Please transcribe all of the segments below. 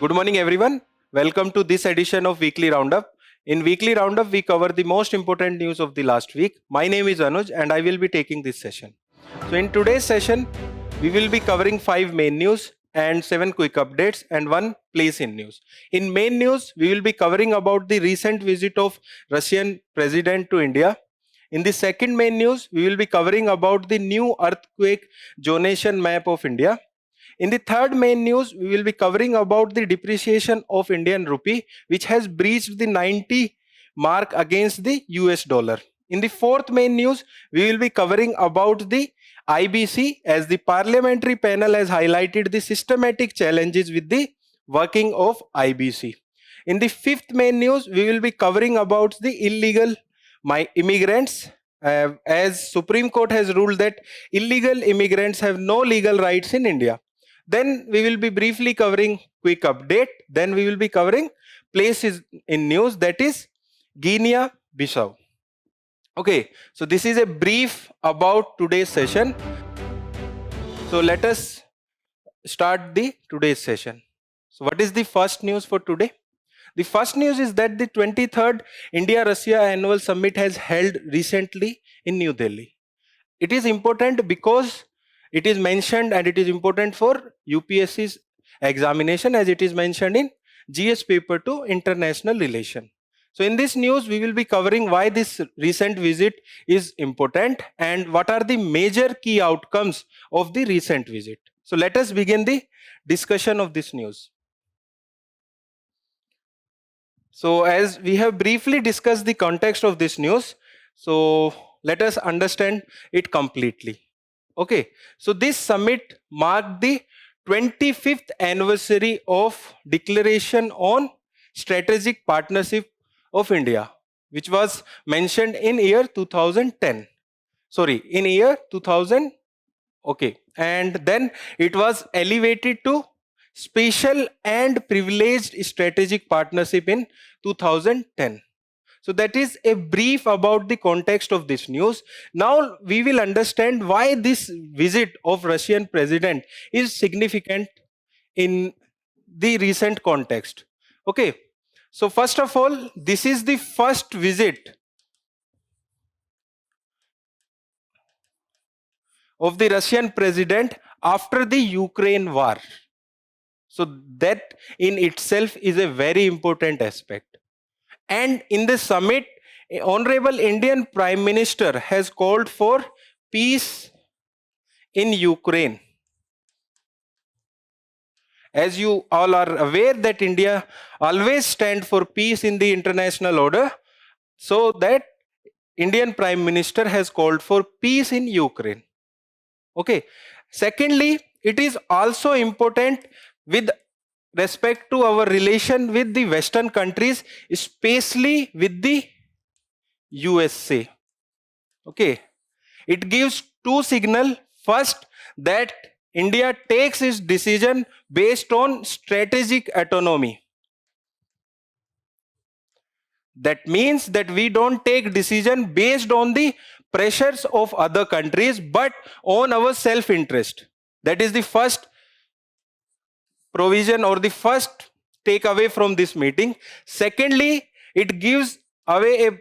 Good morning, everyone. Welcome to this edition of Weekly Roundup. In Weekly Roundup, we cover the most important news of the last week. My name is Anuj, and I will be taking this session. So, in today's session, we will be covering 5 main news and 7 quick updates and 1 place in news. In main news, we will be covering about the recent visit of Russian president to India. In the second main news, we will be covering about the new earthquake zonation map of India. In the third main news, we will be covering about the depreciation of Indian rupee, which has breached the 90 mark against the US dollar. In the fourth main news, we will be covering about the IBC, as the Parliamentary Panel has highlighted the systematic challenges with the working of IBC. In the fifth main news, we will be covering about the illegal immigrants, as Supreme Court has ruled that illegal immigrants have no legal rights in India. Then we will be briefly covering quick update. Then we will be covering places in news, that is Guinea, Bissau. Okay, so this is a brief about today's session. So let us start the today's session. So what is the first news for today? The first news is that the 23rd India-Russia Annual Summit has held recently in New Delhi. It is important because it is mentioned, and it is important for UPSC's examination, as it is mentioned in GS paper 2 international relation. So in this news, we will be covering why this recent visit is important and what are the major key outcomes of the recent visit. So let us begin the discussion of this news. So as we have briefly discussed the context of this news, so let us understand it completely. Okay, so this summit marked the 25th anniversary of Declaration on Strategic Partnership of India, which was mentioned in year 2010. Sorry, in year 2000. Okay, and then it was elevated to Special and Privileged Strategic Partnership in 2010. So that is a brief about the context of this news. Now we will understand why this visit of Russian president is significant in the recent context. Okay, so first of all, this is the first visit of the Russian president after the Ukraine war. So that in itself is a very important aspect. And in the summit, Honorable Indian Prime Minister has called for peace in Ukraine. As you all are aware that India always stands for peace in the international order, so that Indian Prime Minister has called for peace in Ukraine. Okay. Secondly, it is also important with respect to our relation with the Western countries, especially with the USA. Okay, it gives two signals. First, that India takes its decision based on strategic autonomy. That means that we don't take decision based on the pressures of other countries, but on our self-interest. That is the first provision or the first takeaway from this meeting. Secondly, it gives away a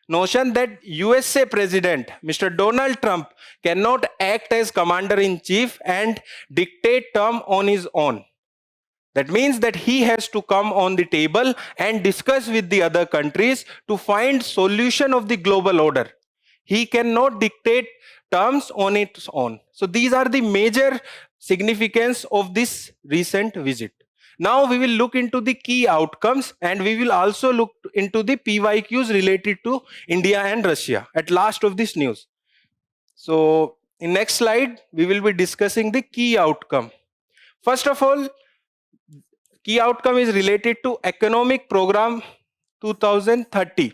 notion that USA President Mr. Donald Trump cannot act as commander-in-chief and dictate term on his own. That means that he has to come on the table and discuss with the other countries to find solution of the global order. He cannot dictate terms on its own. So these are the major significance of this recent visit. Now we will look into the key outcomes, and we will also look into the PYQs related to India and Russia at last of this news. So in next slide, we will be discussing the key outcome. First of all, key outcome is related to Economic Program 2030.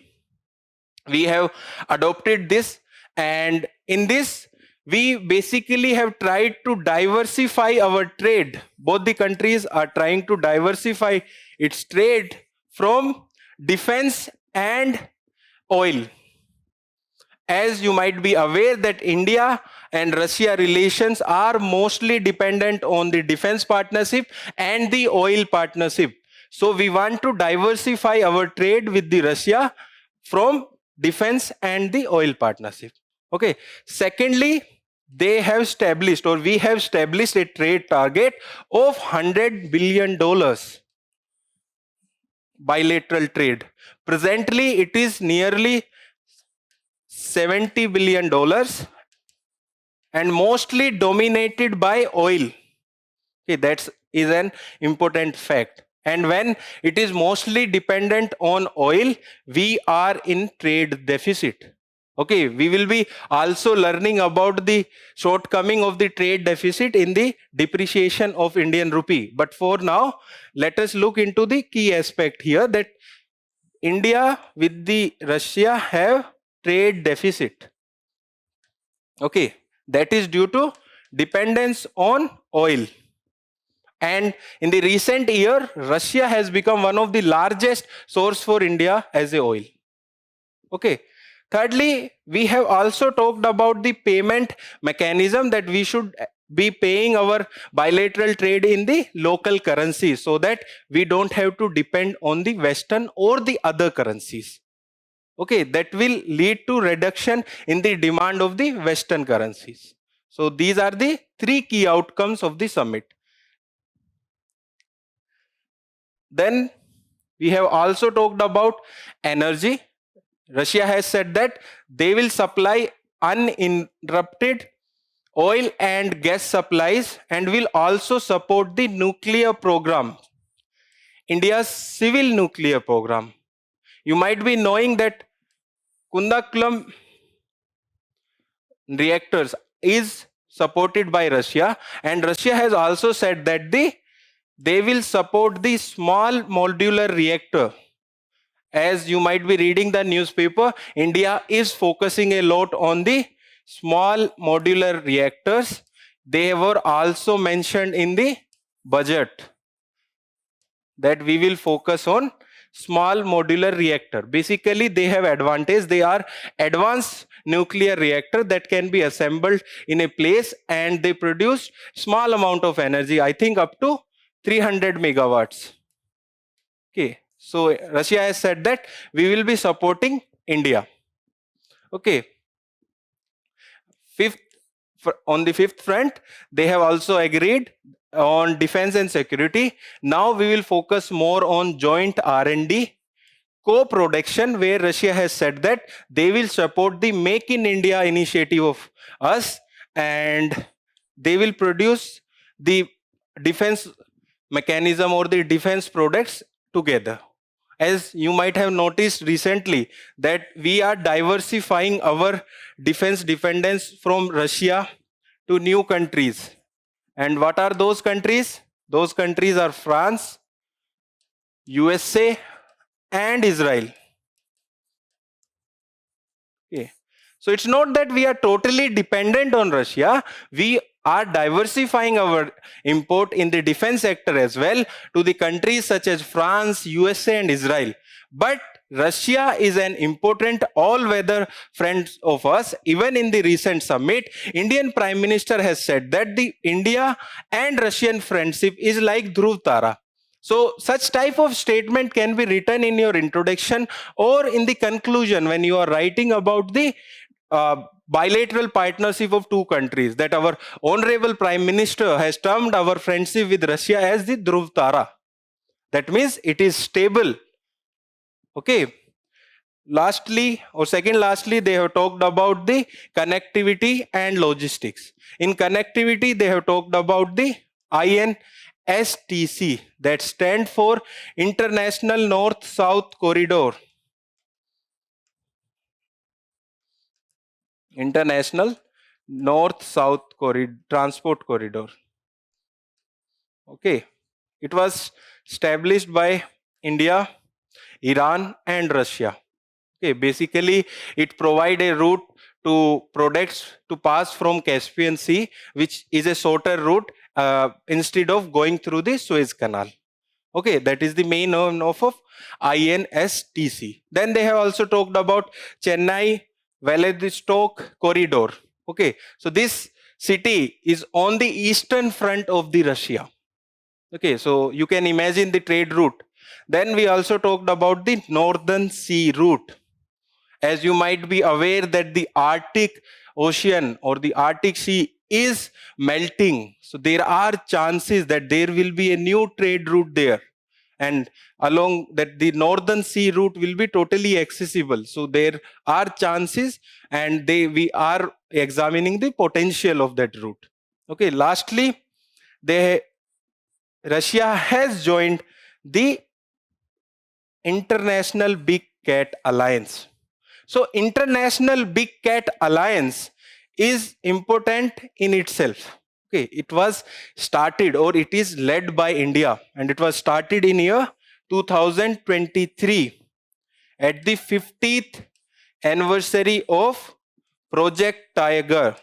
We have adopted this, and in this we basically have tried to diversify our trade. Both the countries are trying to diversify its trade from defense and oil. As you might be aware that India and Russia relations are mostly dependent on the defense partnership and the oil partnership. So we want to diversify our trade with the Russia from defense and the oil partnership. Okay. Secondly, they have established, or we have established, a trade target of $100 billion bilateral trade. Presently, it is nearly $70 billion and mostly dominated by oil. Okay, that is an important fact. And when it is mostly dependent on oil, we are in trade deficit. Okay, we will be also learning about the shortcoming of the trade deficit in the depreciation of Indian rupee. But for now, let us look into the key aspect here, that India with the Russia have trade deficit. Okay, that is due to dependence on oil. And in the recent year, Russia has become one of the largest source for India as a oil. Okay. Thirdly, we have also talked about the payment mechanism, that we should be paying our bilateral trade in the local currency so that we don't have to depend on the Western or the other currencies. Okay, that will lead to reduction in the demand of the Western currencies. So these are the three key outcomes of the summit. Then we have also talked about energy. Russia has said that they will supply uninterrupted oil and gas supplies and will also support the nuclear program, India's civil nuclear program. You might be knowing that Kundakulam reactors is supported by Russia, and Russia has also said that they will support the small modular reactor. As you might be reading the newspaper, India is focusing a lot on the small modular reactors. They were also mentioned in the budget that we will focus on small modular reactor. Basically, they have advantage. They are advanced nuclear reactor that can be assembled in a place, and they produce small amount of energy, I think up to 300 megawatts. Okay. So Russia has said that we will be supporting India. Okay. On the fifth front, they have also agreed on defense and security. Now we will focus more on joint R&D, co-production, where Russia has said that they will support the Make in India initiative of us, and they will produce the defense mechanism or the defense products together. As you might have noticed recently, that we are diversifying our defense dependence from Russia to new countries. And what are those countries? Those countries are France, USA, and Israel. Okay. So it's not that we are totally dependent on Russia. We are diversifying our import in the defense sector as well to the countries such as France, USA, and Israel. But Russia is an important all-weather friend of us. Even in the recent summit, Indian Prime Minister has said that the India and Russian friendship is like Dhruv Tara. So such type of statement can be written in your introduction or in the conclusion when you are writing about the bilateral partnership of two countries, that our honorable Prime Minister has termed our friendship with Russia as the Dhruv Tara. That means it is stable. Okay. Lastly, they have talked about the connectivity and logistics. In connectivity, they have talked about the INSTC, that stand for International North-South Corridor. International North-South Transport Corridor. Okay. It was established by India, Iran, and Russia. Okay. Basically, it provides a route to products to pass from Caspian Sea, which is a shorter route instead of going through the Suez Canal. Okay, that is the main name of INSTC. Then they have also talked about Chennai Vladivostok corridor. Okay, so this city is on the eastern front of the Russia. Okay, so you can imagine the trade route. Then we also talked about the northern sea route. As you might be aware that the Arctic Ocean or the Arctic Sea is melting. So there are chances that there will be a new trade route there. And along that the northern sea route will be totally accessible. So there are chances, and we are examining the potential of that route. Okay, lastly, Russia has joined the International Big Cat Alliance. So International Big Cat Alliance is important in itself. Okay, it was started, or it is led by India, and it was started in year 2023 at the 50th anniversary of Project Tiger.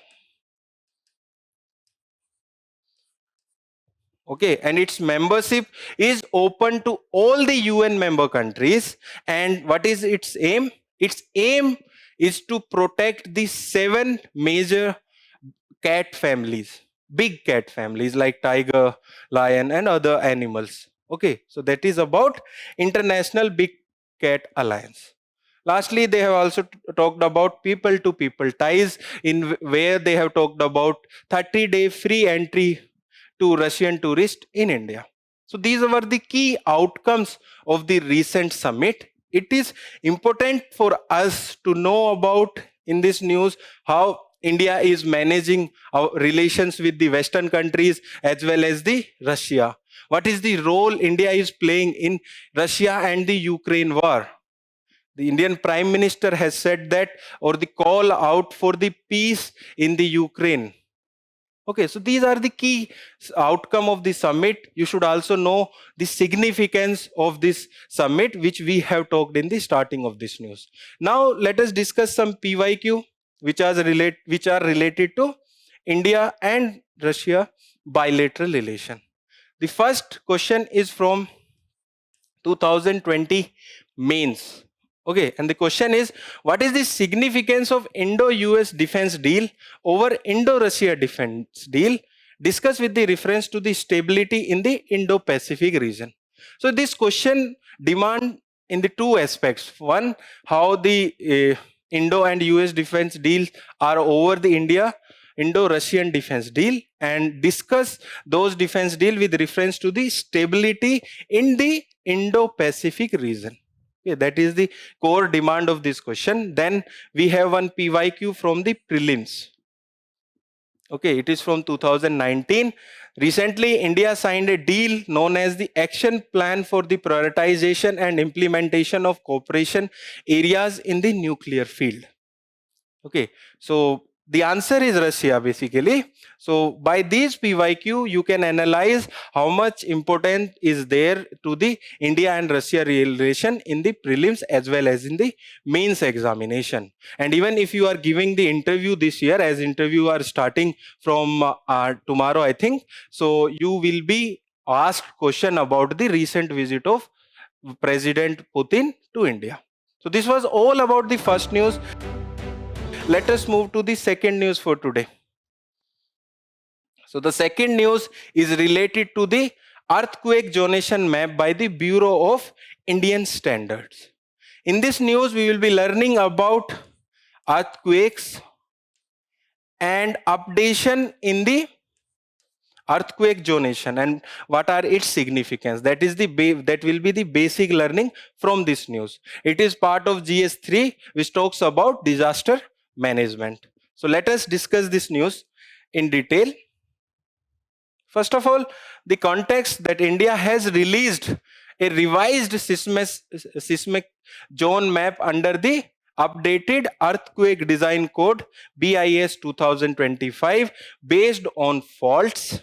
Okay, and its membership is open to all the UN member countries. And what is its aim? Its aim is to protect the 7 major cat families, big cat families like tiger, lion, and other animals. Okay, so that is about International Big Cat Alliance. Lastly, they have also talked about people to people ties, in where they have talked about 30-day free entry to Russian tourists in India. So these were the key outcomes of the recent summit. It is important for us to know about in this news how India is managing our relations with the Western countries as well as the Russia. What is the role India is playing in Russia and the Ukraine war? The Indian Prime Minister has said that, or the call out for the peace in the Ukraine. Okay, so these are the key outcome of the summit. You should also know the significance of this summit, which we have talked in the starting of this news. Now let us discuss some PYQ which are related to India and Russia bilateral relation. The first question is from 2020 mains. Okay, and the question is, what is the significance of Indo-US defense deal over Indo-Russia defense deal, discussed with the reference to the stability in the Indo-Pacific region? So this question demand in the two aspects. One, how the Indo and US defense deals are over the Indo-Russian defense deal, and discuss those defense deal with reference to the stability in the Indo-Pacific region. Okay, that is the core demand of this question. Then we have one PYQ from the prelims. Okay, it is from 2019. Recently, India signed a deal known as the Action Plan for the Prioritization and Implementation of Cooperation Areas in the Nuclear Field. Okay, so the answer is Russia basically. So by these PYQ, you can analyze how much importance is there to the India and Russia relation in the prelims as well as in the mains examination. And even if you are giving the interview this year, as interview are starting from tomorrow, I think, so you will be asked question about the recent visit of President Putin to India. So this was all about the first news. Let us move to the second news for today. So the second news is related to the earthquake zonation map by the Bureau of Indian Standards. In this news, we will be learning about earthquakes and updation in the earthquake zonation and what are its significance. That is that will be the basic learning from this news. It is part of GS3, which talks about disaster management. So let us discuss this news in detail. First of all, the context that India has released a revised seismic zone map under the updated earthquake design code BIS 2025 based on faults,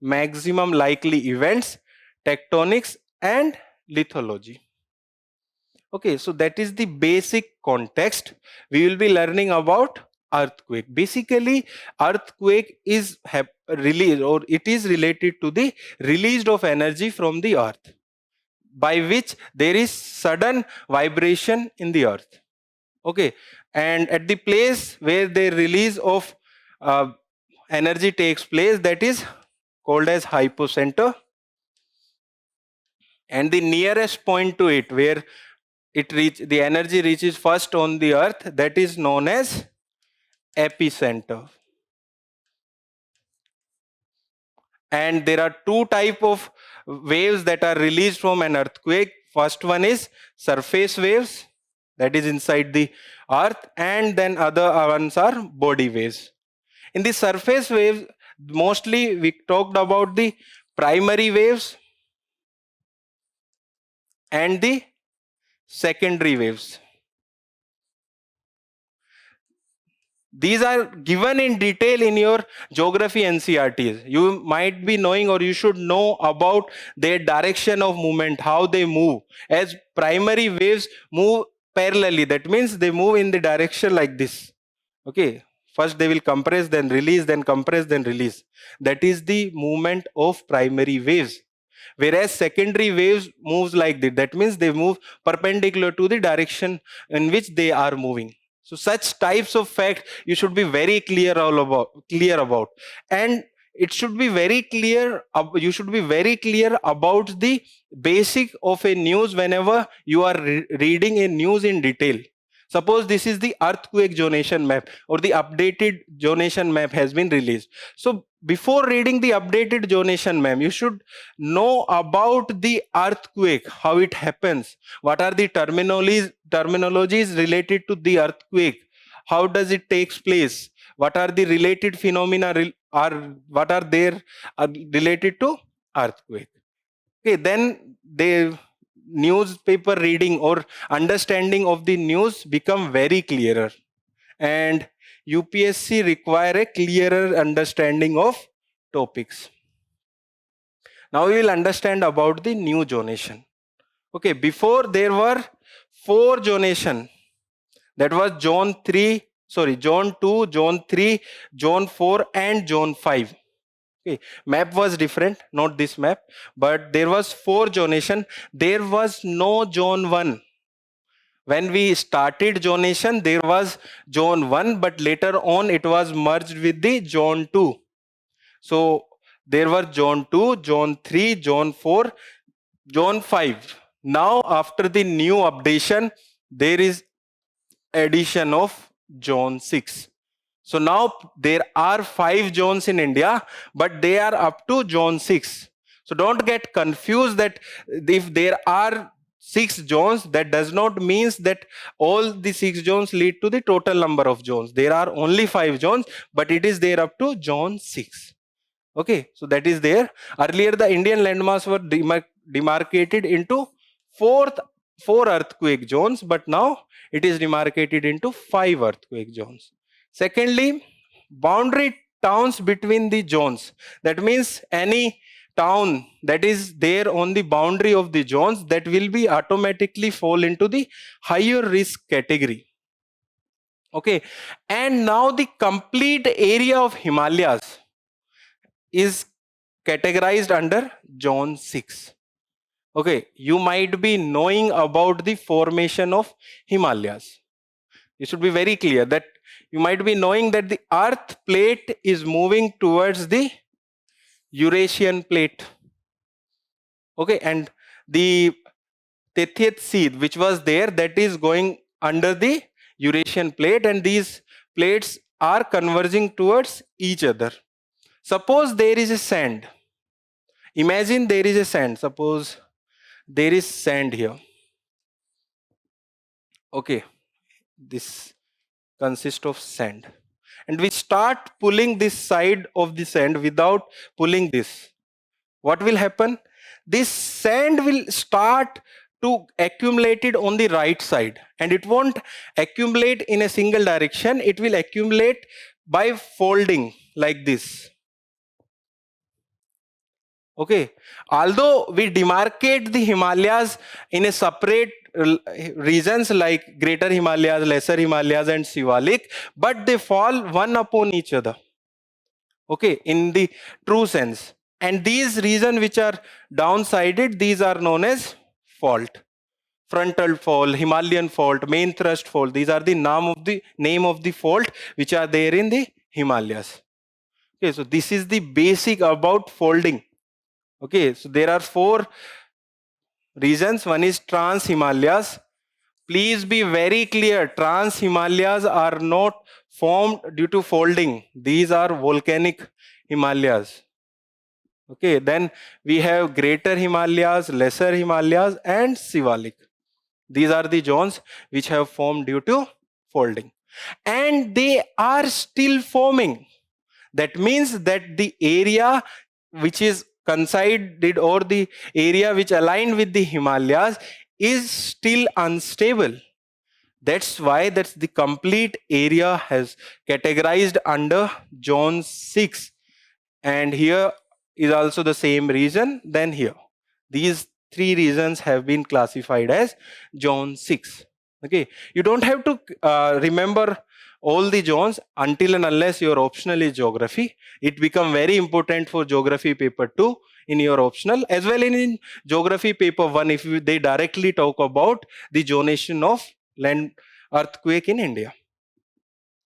maximum likely events, tectonics, and lithology. Okay, so that is the basic context. We will be learning about earthquake. Basically, earthquake is released, or it is related to the release of energy from the earth, by which there is sudden vibration in the earth. Okay, and at the place where the release of energy takes place, that is called as hypocenter, and the nearest point to it where the energy reaches first on the earth, that is known as epicenter. And there are two type of waves that are released from an earthquake. First one is surface waves, that is inside the earth, and then other ones are body waves. In the surface waves, mostly we talked about the primary waves and the secondary waves. These are given in detail in your geography NCRTs. You might be knowing, or you should know about their direction of movement, how they move. As primary waves move parallelly, that means they move in the direction like this. Okay, first they will compress, then release, then compress, then release. That is the movement of primary waves. Whereas secondary waves moves like this. That means they move perpendicular to the direction in which they are moving. So such types of facts you should be very clear about, and it should be very clear. You should be very clear about the basic of a news whenever you are reading a news in detail. Suppose this is the earthquake zonation map, or the updated zonation map has been released. So before reading the updated zonation map, you should know about the earthquake, how it happens, what are the terminologies related to the earthquake, how does it takes place, what are the related phenomena what are there related to earthquake. Okay, then the newspaper reading or understanding of the news become very clearer, and UPSC require a clearer understanding of topics. Now we will understand about the new zonation. Okay, before there were 4 zonation. That was zone 2, zone 3, zone 4 and zone 5. Okay, map was different, not this map, but there was 4 zonation. There was no zone 1. When we started zonation, there was zone 1, but later on it was merged with the zone 2. So there were zone 2, zone 3, zone 4, zone 5. Now after the new updation, there is addition of zone 6. So now there are 5 zones in India, but they are up to zone 6. So don't get confused that if there are 6 zones, that does not mean that all the 6 zones lead to the total number of zones. There are only 5 zones, but it is there up to zone 6. Okay, so that is there. Earlier, the Indian landmass were demarcated into 4 earthquake zones, but now it is demarcated into 5 earthquake zones. Secondly, boundary towns between the zones. That means any town that is there on the boundary of the zones, that will be automatically fall into the higher risk category. Okay, and now the complete area of Himalayas is categorized under zone 6. Okay, you might be knowing about the formation of Himalayas. You should be very clear that you might be knowing that the earth plate is moving towards the Eurasian plate. Okay, and the Tethys Sea, which was there, that is going under the Eurasian plate, and these plates are converging towards each other. Suppose there is a sand. Imagine there is a sand. Suppose there is sand here. Okay, this consists of sand. And we start pulling this side of the sand without pulling this. What will happen? This sand will start to accumulate it on the right side, and it won't accumulate in a single direction. It will accumulate by folding like this. Okay, although we demarcate the Himalayas in a separate regions like Greater Himalayas, Lesser Himalayas and Shivalik, but they fall one upon each other. Okay, in the true sense. And these regions which are downsided, these are known as fault. frontal fault, Himalayan fault, main thrust fault. These are the name of the fault which are there in the Himalayas. Okay, so this is the basic about folding. Okay, so there are 4 reasons. One is trans Himalayas. Please be very clear, trans Himalayas are not formed due to folding. These are volcanic Himalayas. Okay, then we have greater Himalayas, lesser Himalayas, and Shivalik. These are the zones which have formed due to folding. And they are still forming. That means that the area which is coincided or the area which aligned with the Himalayas is still unstable. That's why that's the complete area has categorized under zone 6. And here is also the same reason than here. These 3 reasons have been classified as zone 6. Okay, you don't have to remember all the zones until and unless your optional is geography. It become very important for geography paper 2 in your optional, as well in geography paper 1 if they directly talk about the zonation of land earthquake in India.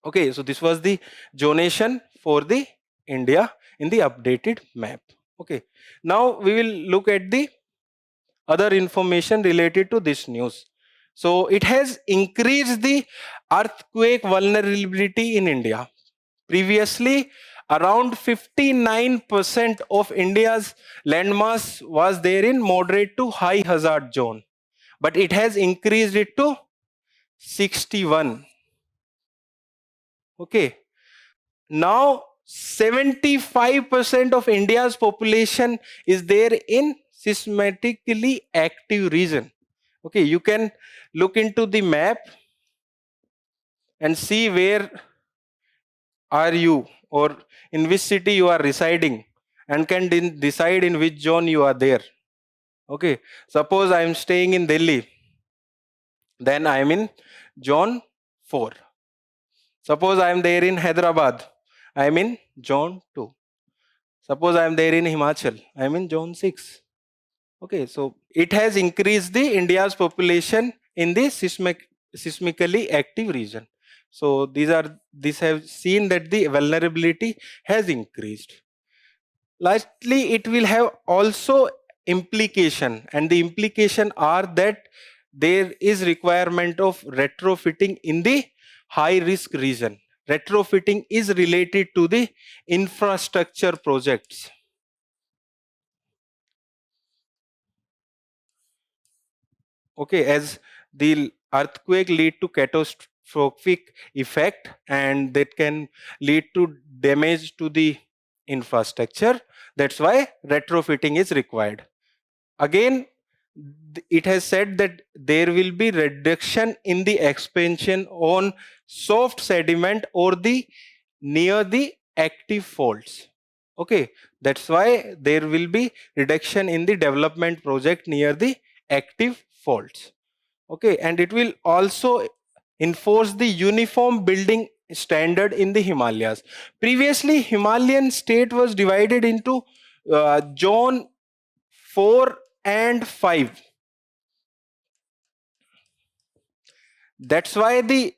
Okay, so this was the zonation for the India in the updated map. Okay, now we will look at the other information related to this news. So it has increased the earthquake vulnerability in India. Previously, around 59% of India's landmass was there in moderate to high hazard zone, but it has increased it to 61. Okay, now 75% of India's population is there in seismically active region. Okay, you can look into the map and see where are you or in which city you are residing and can decide in which zone you are there. Okay, suppose I am staying in Delhi, then I am in zone 4. Suppose I am there in Hyderabad, I am in zone 2. Suppose I am there in Himachal, I am in zone 6. Okay, so it has increased the India's population in the seismically active region. So these have seen that the vulnerability has increased. Lastly, it will have also implication, and the implication are that there is requirement of retrofitting in the high risk region. Retrofitting is related to the infrastructure projects. Okay, as the earthquake lead to catastrophic effect and that can lead to damage to the infrastructure. That's why retrofitting is required. Again, it has said that there will be reduction in the expansion on soft sediment or the near the active faults. Okay, that's why there will be reduction in the development project near the active faults. Okay, and it will also enforce the uniform building standard in the Himalayas. Previously, Himalayan state was divided into zone 4 and 5. That's why the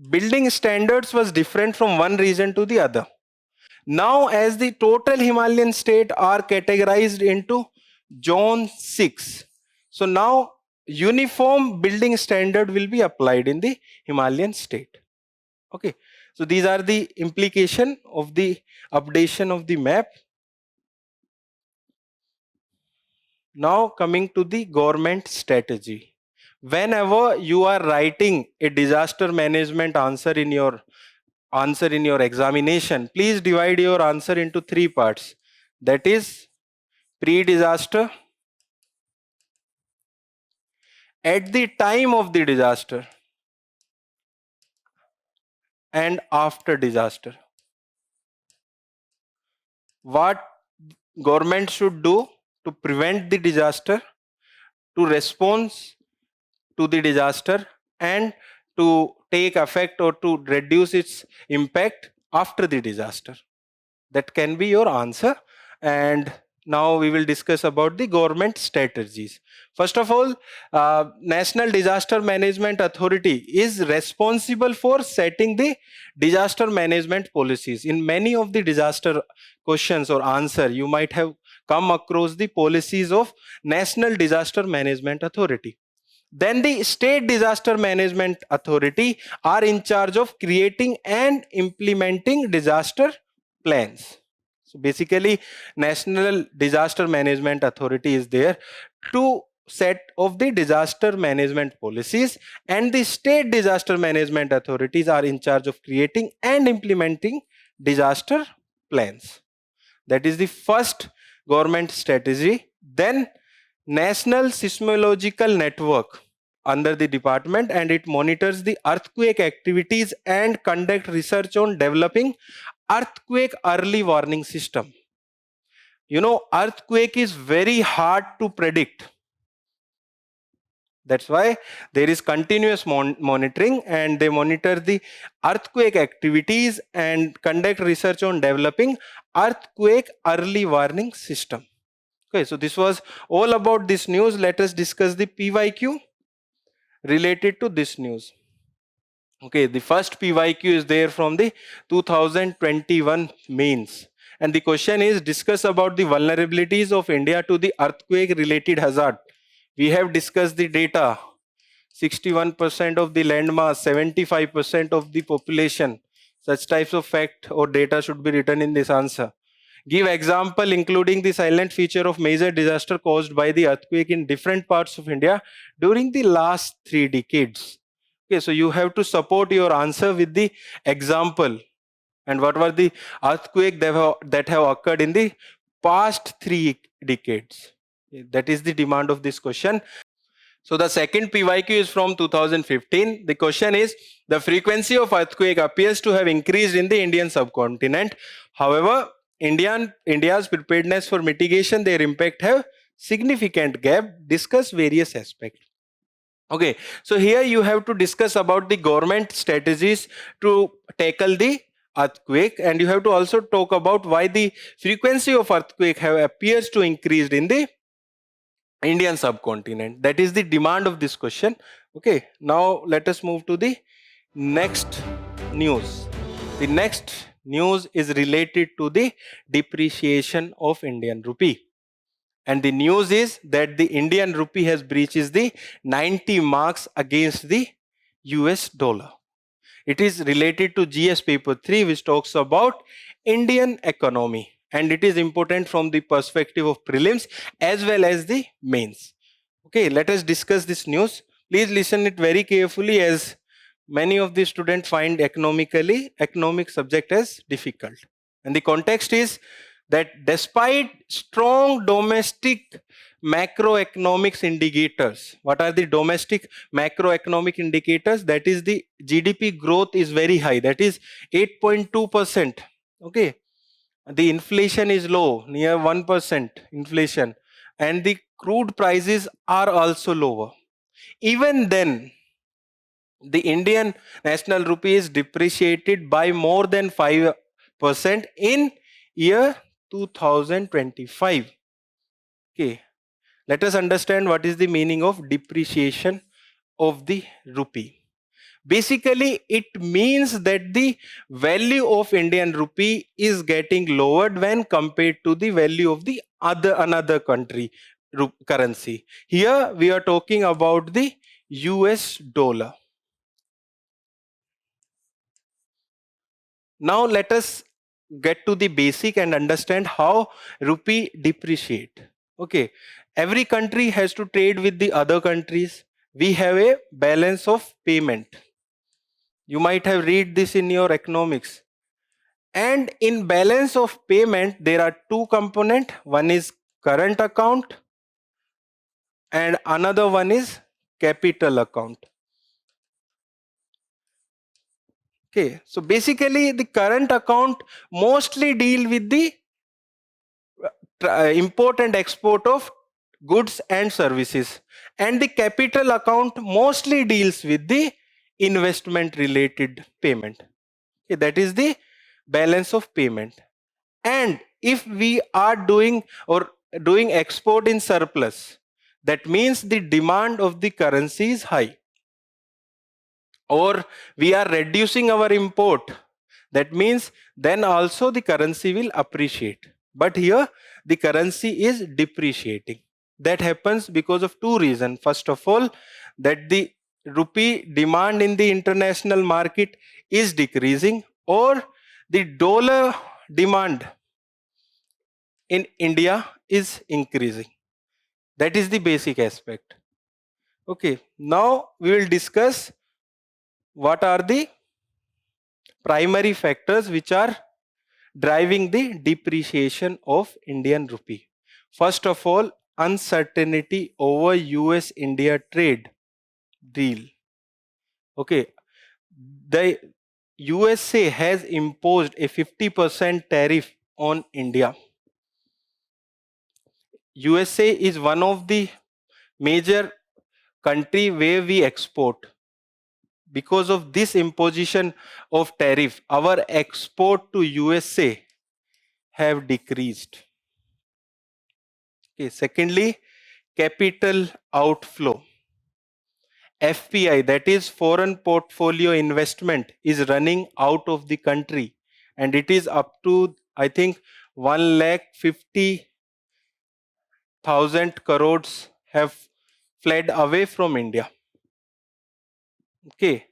building standards was different from one region to the other. Now, as the total Himalayan state are categorized into zone 6. So now uniform building standard will be applied in the Himalayan state. Okay, so these are the implication of the updation of the map. Now coming to the government strategy. Whenever you are writing a disaster management answer in your examination, please divide your answer into 3 parts. That is pre-disaster, at the time of the disaster, and after disaster. What government should do to prevent the disaster, to respond to the disaster, and to take effect or to reduce its impact after the disaster. That can be your answer. And Now we will discuss about the government strategies. First of all, National Disaster Management Authority is responsible for setting the disaster management policies. In many of the disaster questions or answer, you might have come across the policies of National Disaster Management Authority. Then the State Disaster Management Authority are in charge of creating and implementing disaster plans. So basically, National Disaster Management Authority is there to set of the disaster management policies, and the state disaster management authorities are in charge of creating and implementing disaster plans. That is the first government strategy. Then National Seismological Network under the department, and it monitors the earthquake activities and conduct research on developing earthquake early warning system. You know, earthquake is very hard to predict. That's why there is continuous monitoring, and they monitor the earthquake activities and conduct research on developing earthquake early warning system. Okay, so this was all about this news. Let us discuss the PYQ related to this news. Okay, the first PYQ is there from the 2021 mains. And the question is, discuss about the vulnerabilities of India to the earthquake related hazard. We have discussed the data. 61% of the landmass, 75% of the population. Such types of fact or data should be written in this answer. Give example including the silent feature of major disaster caused by the earthquake in different parts of India during the last 3 decades. Okay, so you have to support your answer with the example. And what were the earthquake that have occurred in the past 3 decades? That is the demand of this question. So the second PYQ is from 2015. The question is, the frequency of earthquake appears to have increased in the Indian subcontinent. However, India's preparedness for mitigation their impact have significant gap. Discuss various aspects. Okay, so here you have to discuss about the government strategies to tackle the earthquake, and you have to also talk about why the frequency of earthquake have appears to increase in the Indian subcontinent. That is the demand of this question. Okay, now let us move to the next news. The next news is related to the depreciation of Indian rupee. And the news is that the Indian rupee has breaches the 90 marks against the US dollar. It is related to GS paper 3, which talks about Indian economy, and it is important from the perspective of prelims as well as the mains. Okay, let us discuss this news. Please listen it very carefully, as many of the students find economic subject as difficult. And the context is that despite strong domestic macroeconomics indicators, what are the domestic macroeconomic indicators? That is, the GDP growth is very high, that is 8.2%. Okay, the inflation is low, near 1% inflation, and the crude prices are also lower. Even then, the Indian national rupee is depreciated by more than 5% in year 2025. Okay, let us understand what is the meaning of depreciation of the rupee. Basically, it means that the value of Indian rupee is getting lowered when compared to the value of the another country currency. Here we are talking about the US dollar. Now let us get to the basic and understand how rupee depreciate. Okay, every country has to trade with the other countries. We have a balance of payment. You might have read this in your economics. And in balance of payment, there are two components. One is current account and another one is capital account. Okay, so basically the current account mostly deal with the import and export of goods and services, and the capital account mostly deals with the investment related payment. Okay, that is the balance of payment. And if we are doing export in surplus, that means the demand of the currency is high. Or we are reducing our import, that means then also the currency will appreciate. But here the currency is depreciating. That happens because of two reasons. First of all, that the rupee demand in the international market is decreasing, or the dollar demand in India is increasing. That is the basic aspect. Okay, now we will discuss what are the primary factors which are driving the depreciation of Indian rupee. First of all, uncertainty over US India trade deal. Okay, the USA has imposed a 50% tariff on India. USA is one of the major country where we export. Because of this imposition of tariff, our export to USA have decreased. Okay, secondly, capital outflow. FPI, that is foreign portfolio investment, is running out of the country, and it is up to, I think, 1,50,000 crores have fled away from India. Okay,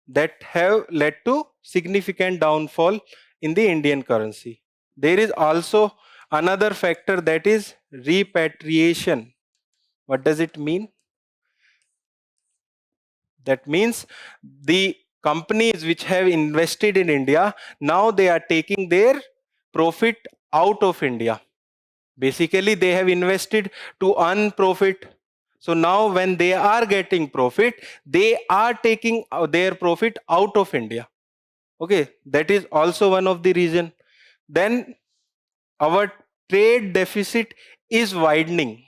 that have led to significant downfall in the Indian currency. There is also another factor, that is repatriation. What does it mean? That means the companies which have invested in India, now they are taking their profit out of India. Basically, they have invested to earn profit. So now when they are getting profit, they are taking their profit out of India. Okay, that is also one of the reason. Then our trade deficit is widening.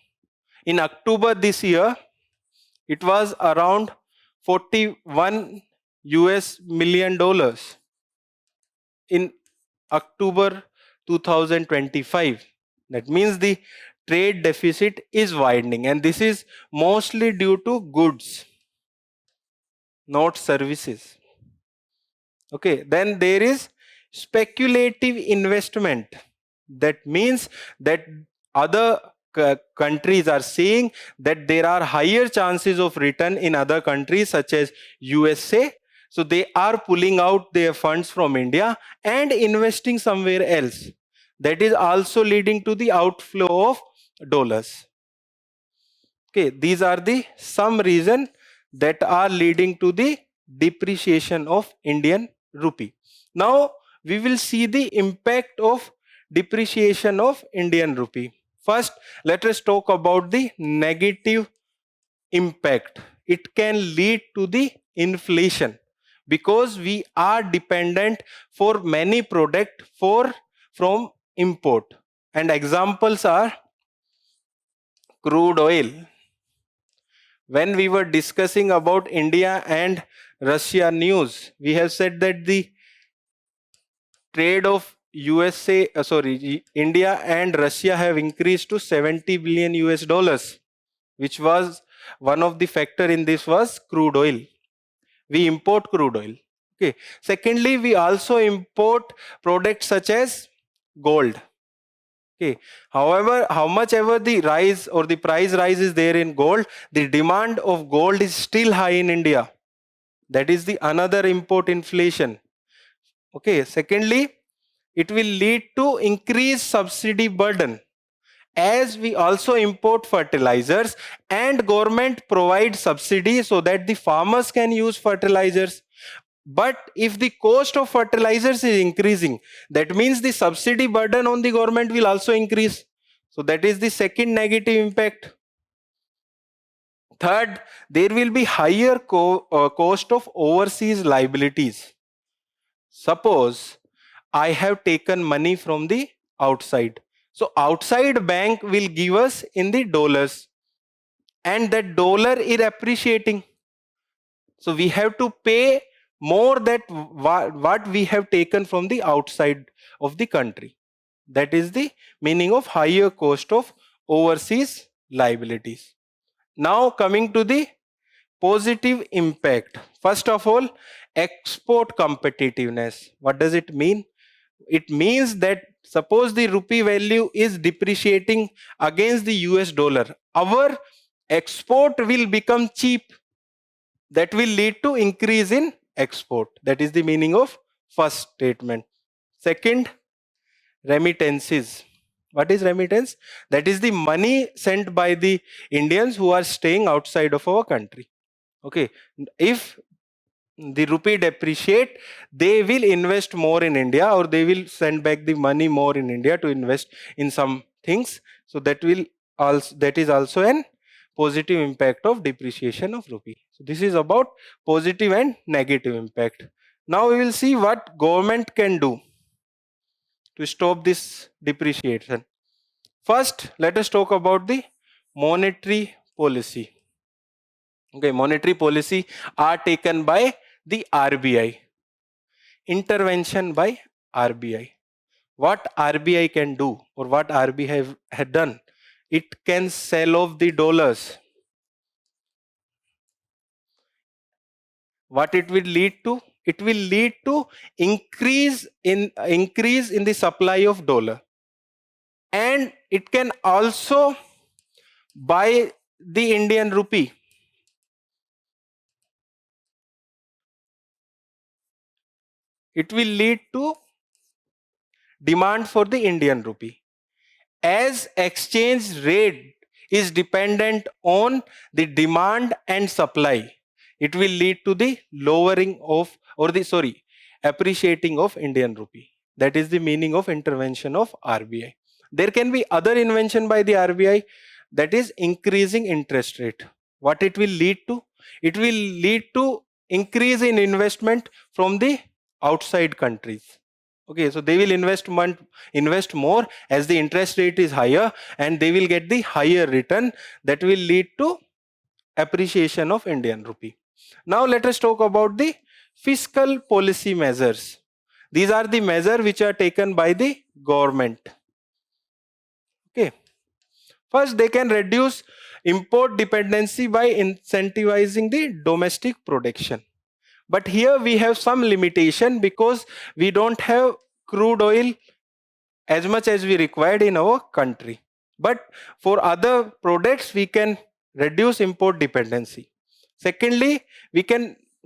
In October this year, it was around 41 US million dollars. In October 2025, that means the trade deficit is widening, and this is mostly due to goods, not services. Okay, then there is speculative investment. That means that other countries are seeing that there are higher chances of return in other countries such as USA. So they are pulling out their funds from India and investing somewhere else. That is also leading to the outflow of dollars. Okay, these are the some reason that are leading to the depreciation of Indian rupee. Now we will see the impact of depreciation of Indian rupee. First, let us talk about the negative impact. It can lead to the inflation because we are dependent for many products from import, and examples are crude oil. When we were discussing about India and Russia news, we have said that the trade of India and Russia have increased to 70 billion US dollars, which was one of the factor in this was crude oil. We import crude oil. Okay. Secondly, we also import products such as gold. Okay. However, how much ever the rise or the price rise is there in gold, the demand of gold is still high in India. That is the another import inflation. Okay. Secondly, it will lead to increased subsidy burden, as we also import fertilizers and government provides subsidy so that the farmers can use fertilizers. But if the cost of fertilizers is increasing, that means the subsidy burden on the government will also increase. So that is the second negative impact. Third, there will be higher cost of overseas liabilities. Suppose I have taken money from the outside. So outside bank will give us in the dollars, and that dollar is appreciating. So we have to pay more than what we have taken from the outside of the country. That is the meaning of higher cost of overseas liabilities. Now coming to the positive impact. First of all, export competitiveness. What does it mean? It means that suppose the rupee value is depreciating against the US dollar, our export will become cheap. That will lead to increase in export. That is the meaning of first statement. Second, remittances. What is remittance? That is the money sent by the Indians who are staying outside of our country. Okay, if the rupee depreciate, they will invest more in India, or they will send back the money more in India to invest in some things. So that is also an positive impact of depreciation of rupee. So this is about positive and negative impact. Now we will see what government can do to stop this depreciation. First, let us talk about the monetary policy. Okay, monetary policy are taken by the RBI. Intervention by RBI. What RBI can do, or what RBI had done, it can sell off the dollars. What it will lead to? It will lead to increase in the supply of dollar, and it can also buy the Indian rupee. It will lead to demand for the Indian rupee. As exchange rate is dependent on the demand and supply, it will lead to the lowering of, or the appreciating of Indian rupee. That is the meaning of intervention of RBI. There can be other invention by the RBI, that is increasing interest rate. What it will lead to? It will lead to increase in investment from the outside countries. Okay, so they will invest more as the interest rate is higher, and they will get the higher return. That will lead to appreciation of Indian rupee. Now let us talk about the fiscal policy measures. These are the measures which are taken by the government. Okay, first they can reduce import dependency by incentivizing the domestic production. But here we have some limitation, because we don't have crude oil as much as we required in our country. But for other products, we can reduce import dependency. Secondly,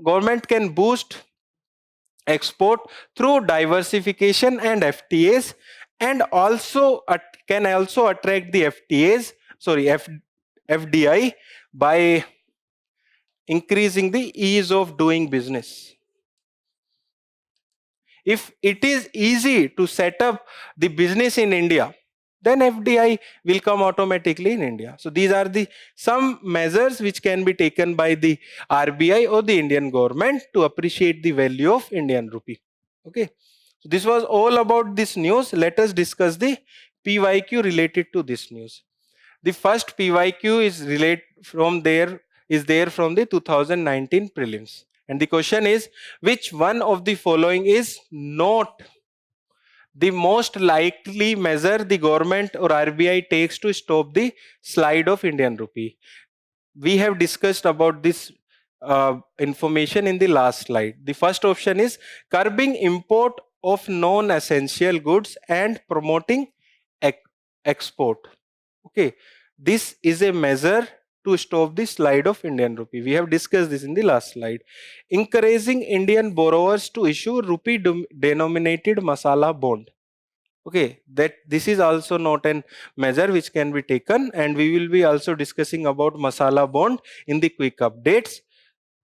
government can boost export through diversification and FTAs, and also can also attract the FDI by increasing the ease of doing business. If it is easy to set up the business in India, then FDI will come automatically in India. So these are the some measures which can be taken by the RBI or the Indian government to appreciate the value of Indian rupee. Okay. So this was all about this news. Let us discuss the PYQ related to this news. The first PYQ is there from the 2019 prelims. And the question is, which one of the following is not the most likely measure the government or RBI takes to stop the slide of Indian rupee? We have discussed about this information in the last slide. The first option is curbing import of non-essential goods and promoting export. Okay, this is a measure to stop the slide of Indian rupee. We have discussed this in the last slide. Encouraging Indian borrowers to issue rupee denominated masala bond. Okay, that this is also not an measure which can be taken, and we will be also discussing about masala bond in the quick updates.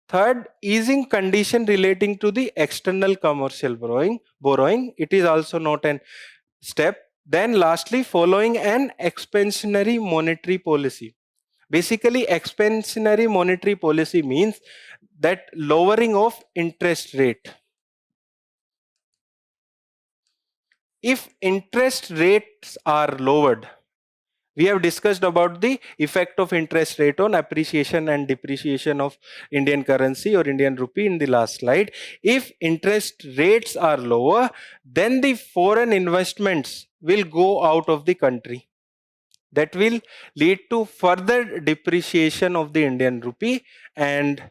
Third, easing condition relating to the external commercial borrowing. It is also not an step. Then lastly, following an expansionary monetary policy. Basically, expansionary monetary policy means that lowering of interest rate. If interest rates are lowered, We have discussed about the effect of interest rate on appreciation and depreciation of Indian currency or Indian rupee in the last slide. If interest rates are lower, then the foreign investments will go out of the country. That will lead to further depreciation of the Indian rupee, and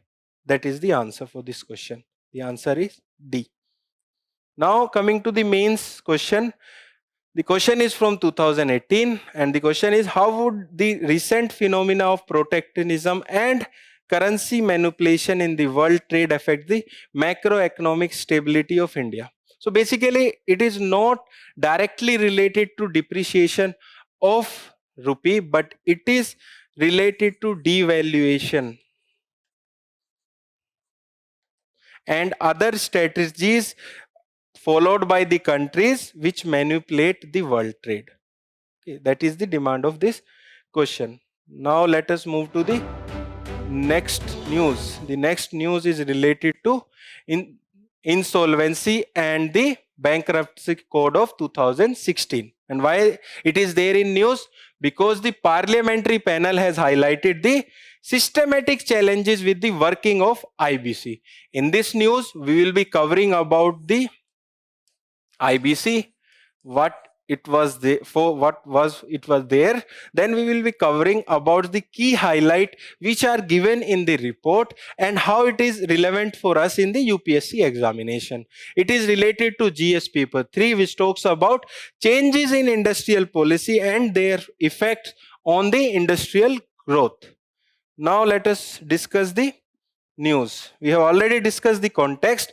that is the answer for this question. The answer is D. Now coming to the mains question. The question is from 2018, and the question is, how would the recent phenomena of protectionism and currency manipulation in the world trade affect the macroeconomic stability of India? So basically, it is not directly related to depreciation of rupee, but it is related to devaluation and other strategies followed by the countries which manipulate the world trade. Okay, that is the demand of this question. Now let us move to the next news. The next news is related to insolvency and the bankruptcy code of 2016. And why it is there in news? Because the Parliamentary Panel has highlighted the systematic challenges with the working of IBC. In this news, we will be covering about the IBC, what it was there for, what was it was there. Then we will be covering about the key highlight which are given in the report and how it is relevant for us in the UPSC examination. It is related to GS paper 3, which talks about changes in industrial policy and their effect on the industrial growth. Now let us discuss the news. We have already discussed the context.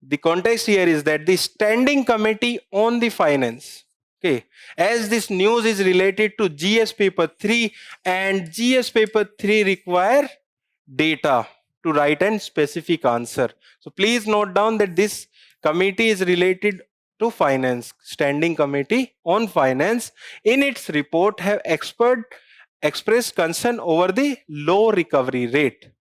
The context here is that the Standing Committee on the Finance, okay, as this news is related to GS paper 3, and GS paper 3 require data to write a specific answer. So please note down that this committee is related to finance. Standing Committee on Finance in its report have expressed concern over the low recovery rate.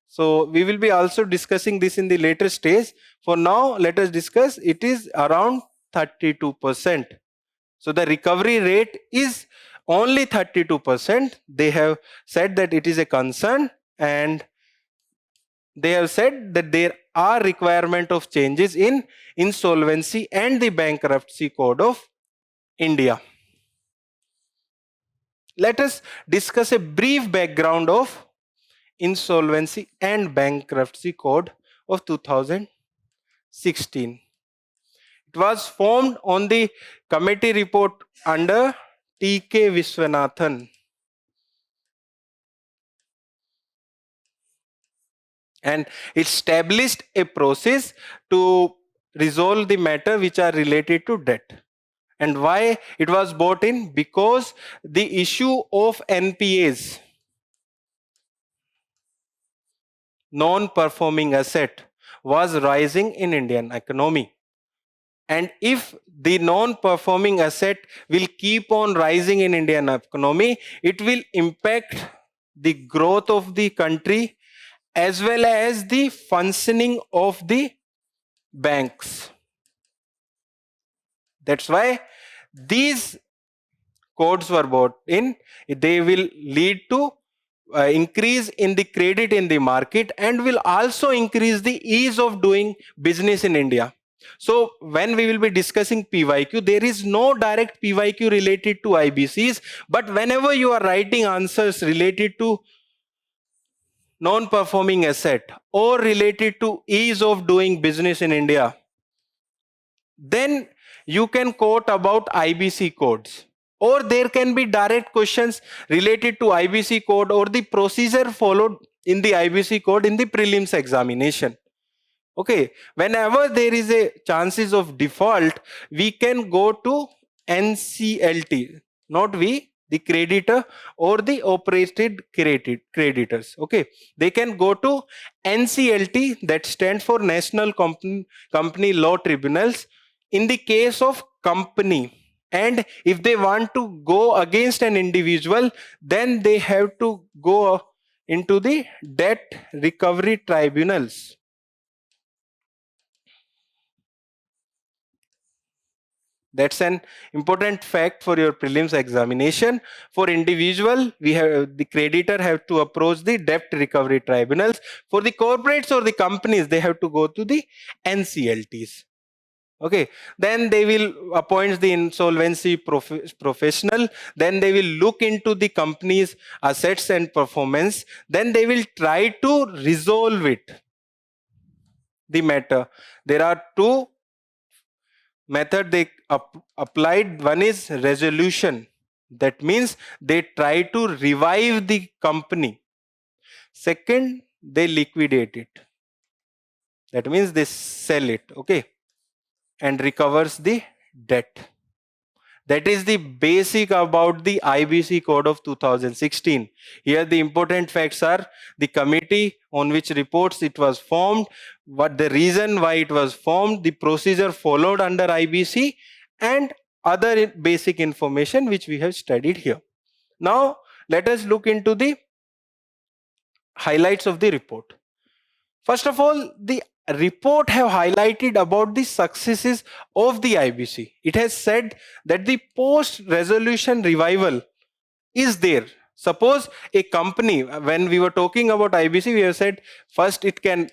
So we will be also discussing this in the later stage. For now, let us discuss it is around 32%. So the recovery rate is only 32%. They have said that it is a concern, and they have said that there are requirement of changes in insolvency and the bankruptcy code of India. Let us discuss a brief background of Insolvency and Bankruptcy Code of 2016. It was formed on the committee report under T.K. Viswanathan, and it established a process to resolve the matter which are related to debt. And why it was brought in? Because the issue of NPAs, non-performing asset, was rising in Indian economy. And if the non-performing asset will keep on rising in Indian economy, it will impact the growth of the country as well as the functioning of the banks. That's why these codes were brought in. They will lead to increase in the credit in the market and will also increase the ease of doing business in India. So when we will be discussing PYQ, there is no direct PYQ related to IBCs, but whenever you are writing answers related to non-performing asset or related to ease of doing business in India, then you can quote about IBC codes. Or there can be direct questions related to IBC code or the procedure followed in the IBC code in the prelims examination. Okay, whenever there is a chances of default, we can go to NCLT, not we, the creditor or the operated creditors. Okay, they can go to NCLT, that stands for National Company Law Tribunals, in the case of company. And if they want to go against an individual, then they have to go into the debt recovery tribunals. That's an important fact for your prelims examination. For individual, the creditor have to approach the debt recovery tribunals. For the corporates or the companies, they have to go to the NCLTs. Okay, then they will appoint the insolvency professional. Then they will look into the company's assets and performance. Then they will try to resolve it, the matter. There are two method they applied. One is resolution. That means they try to revive the company. Second, they liquidate it. That means they sell it, okay, and recovers the debt. That is the basic about the IBC code of 2016. Here the important facts are the committee on which reports it was formed, what the reason why it was formed, the procedure followed under IBC, and other basic information which we have studied here. Now let us look into the highlights of the report. First of all, the report have highlighted about the successes of the IBC. It has said that the post-resolution revival is there. Suppose a company, when we were talking about IBC, we have said first it can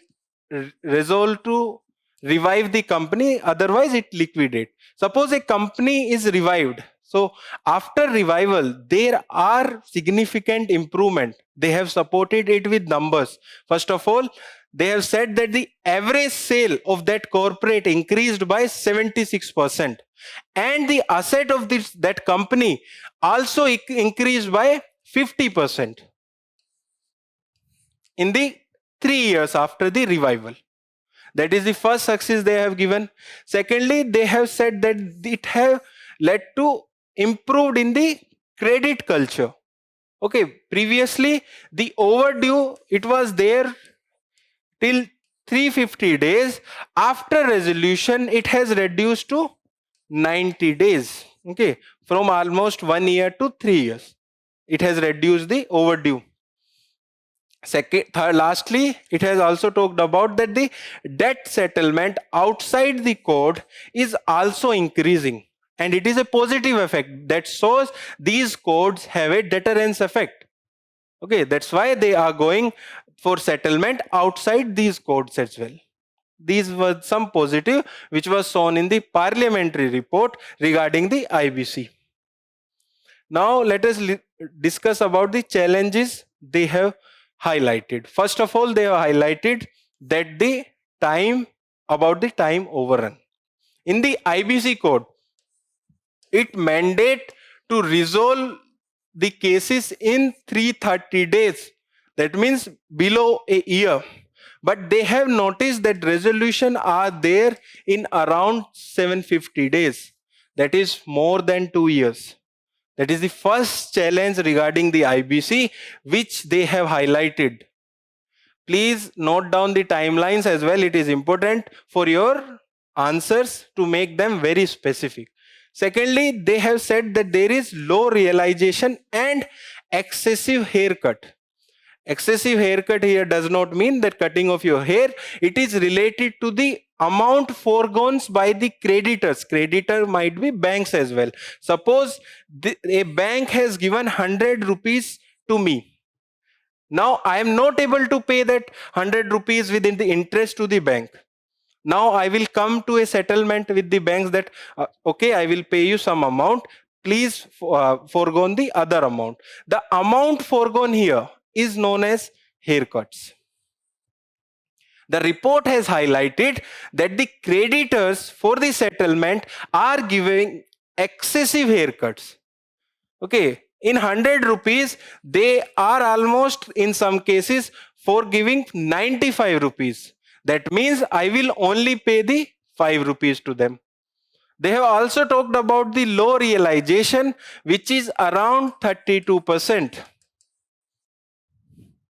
resolve to revive the company, otherwise it liquidate. Suppose a company is revived. So after revival, there are significant improvement. They have supported it with numbers. First of all, they have said that the average sale of that corporate increased by 76%, and the asset of that company also increased by 50% in the 3 years after the revival. That is the first success they have given. Secondly, they have said that it have led to improved in the credit culture. Okay, previously the overdue, it was there till 350 days. After resolution, it has reduced to 90 days. Okay, from almost 1 year to 3 years. It has reduced the overdue. Lastly, it has also talked about that the debt settlement outside the code is also increasing, and it is a positive effect that shows these codes have a deterrence effect. Okay, that's why they are going for settlement outside these codes as well. These were some positive which was shown in the parliamentary report regarding the IBC. Now let us discuss about the challenges they have highlighted. First of all, they have highlighted that the time overrun. In the IBC code, it mandate to resolve the cases in 330 days. That means below a year. But they have noticed that resolution are there in around 750 days. That is more than 2 years. That is the first challenge regarding the IBC which they have highlighted. Please note down the timelines as well. It is important for your answers to make them very specific. Secondly, they have said that there is low realization and excessive haircut. Excessive haircut here does not mean that cutting of your hair. It is related to the amount foregone by the creditors. Creditor might be banks as well. Suppose a bank has given 100 rupees to me. Now I am not able to pay that 100 rupees within the interest to the bank. Now I will come to a settlement with the banks that okay, I will pay you some amount. Please forego the other amount. The amount foregone here is known as haircuts. The report has highlighted that the creditors for the settlement are giving excessive haircuts. Okay, in 100 rupees, they are almost in some cases for giving 95 rupees. That means I will only pay the 5 rupees to them. They have also talked about the low realization, which is around 32%.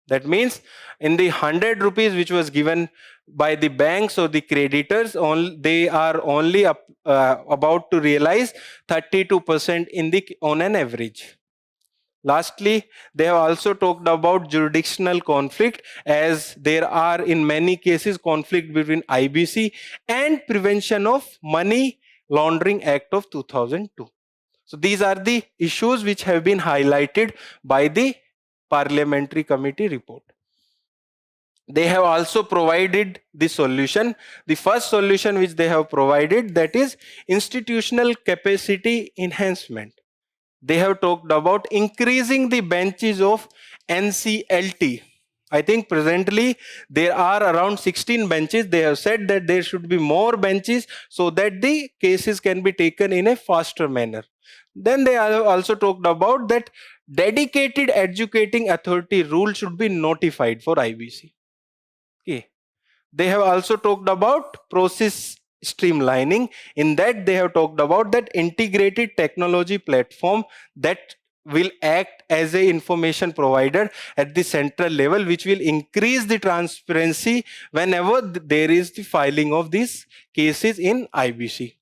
That means in the 100 rupees which was given by the banks or the creditors, they are only about to realize 32% on an average. Lastly, they have also talked about jurisdictional conflict, as there are in many cases conflict between IBC and prevention of money Laundering Act of 2002. So these are the issues which have been highlighted by the Parliamentary Committee report. They have also provided the solution. The first solution which they have provided, that is institutional capacity enhancement. They have talked about increasing the benches of NCLT. I think presently there are around 16 benches. They have said that there should be more benches so that the cases can be taken in a faster manner. Then they have also talked about that dedicated educating authority rule should be notified for IBC. Okay. They have also talked about process streamlining. In that, they have talked about that integrated technology platform that will act as a information provider at the central level, which will increase the transparency whenever there is the filing of these cases in IBC.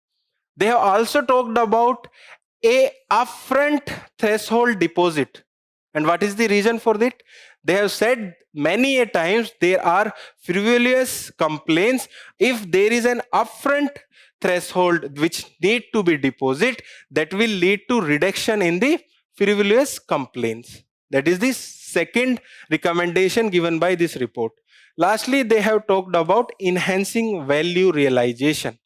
They have also talked about a upfront threshold deposit. And what is the reason for that? They have said many a times there are frivolous complaints. If there is an upfront threshold which need to be deposit, that will lead to reduction in the frivolous complaints. That is the second recommendation given by this report. Lastly, they have talked about enhancing value realization.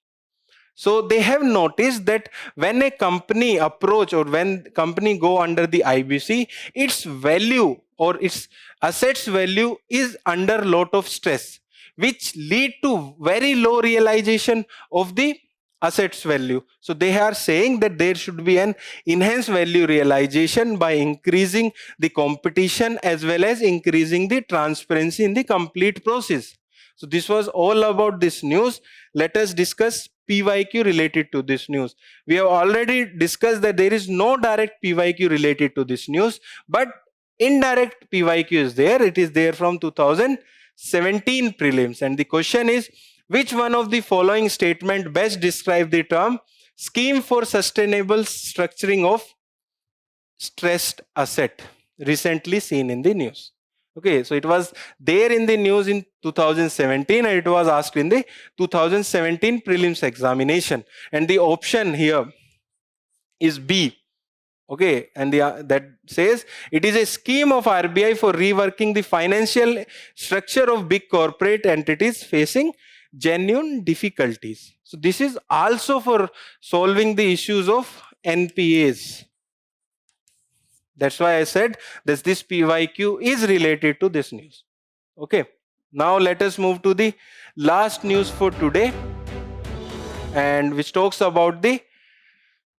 So they have noticed that when a company approach or when company go under the IBC, its value or its assets value is under lot of stress, which lead to very low realization of the assets value. So they are saying that there should be an enhanced value realization by increasing the competition as well as increasing the transparency in the complete process. So this was all about this news. Let us discuss PYQ related to this news. We have already discussed that there is no direct PYQ related to this news, but indirect PYQ is there. It is there from 2017 prelims. And the question is, which one of the following statement best describe the term scheme for sustainable structuring of stressed asset recently seen in the news? Okay, so it was there in the news in 2017 and it was asked in the 2017 prelims examination. And the option here is B. Okay, and that says it is a scheme of RBI for reworking the financial structure of big corporate entities facing genuine difficulties. So this is also for solving the issues of NPAs. That's why I said that this PYQ is related to this news. Okay. Now let us move to the last news for today, and which talks about the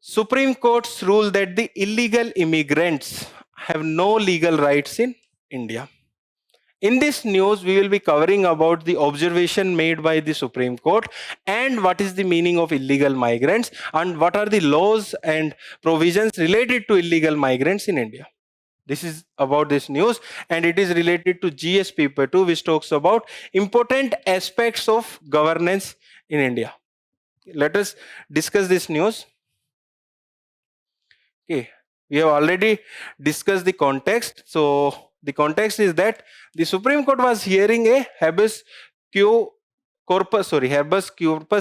Supreme Court's rule that the illegal immigrants have no legal rights in India. In this news, we will be covering about the observation made by the Supreme Court and what is the meaning of illegal migrants and what are the laws and provisions related to illegal migrants in India. This is about this news and it is related to GS paper 2, which talks about important aspects of governance in India. Let us discuss this news. Okay, we have already discussed the context. So the context is that the Supreme Court was hearing a habeas corpus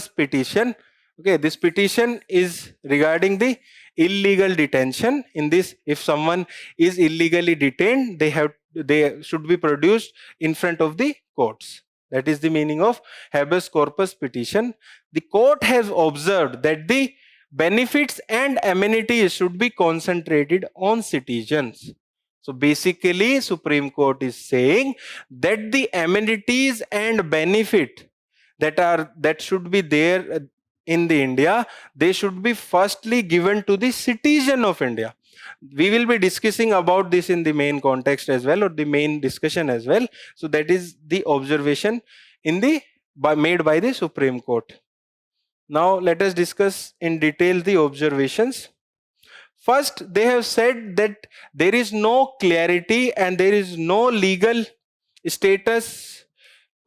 petition. Okay, this petition is regarding the illegal detention. In this, if someone is illegally detained, they should be produced in front of the courts. That is the meaning of habeas corpus petition. The court has observed that the benefits and amenities should be concentrated on citizens. So basically, Supreme Court is saying that the amenities and benefit that should be there in the India, they should be firstly given to the citizen of India. We will be discussing about this in the main context as well, or the main discussion as well. So that is the observation made by the Supreme Court. Now let us discuss in detail the observations. First, they have said that there is no clarity and there is no legal status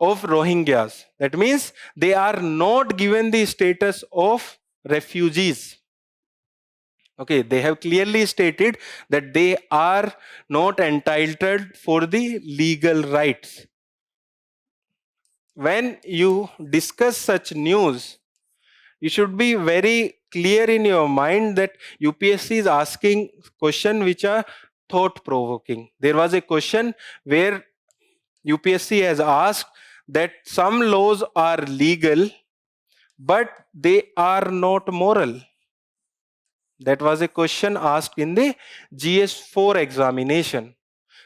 of Rohingyas. That means they are not given the status of refugees. Okay, they have clearly stated that they are not entitled for the legal rights. When you discuss such news, you should be very clear in your mind that UPSC is asking questions which are thought provoking. There was a question where UPSC has asked that some laws are legal but they are not moral. That was a question asked in the GS4 examination.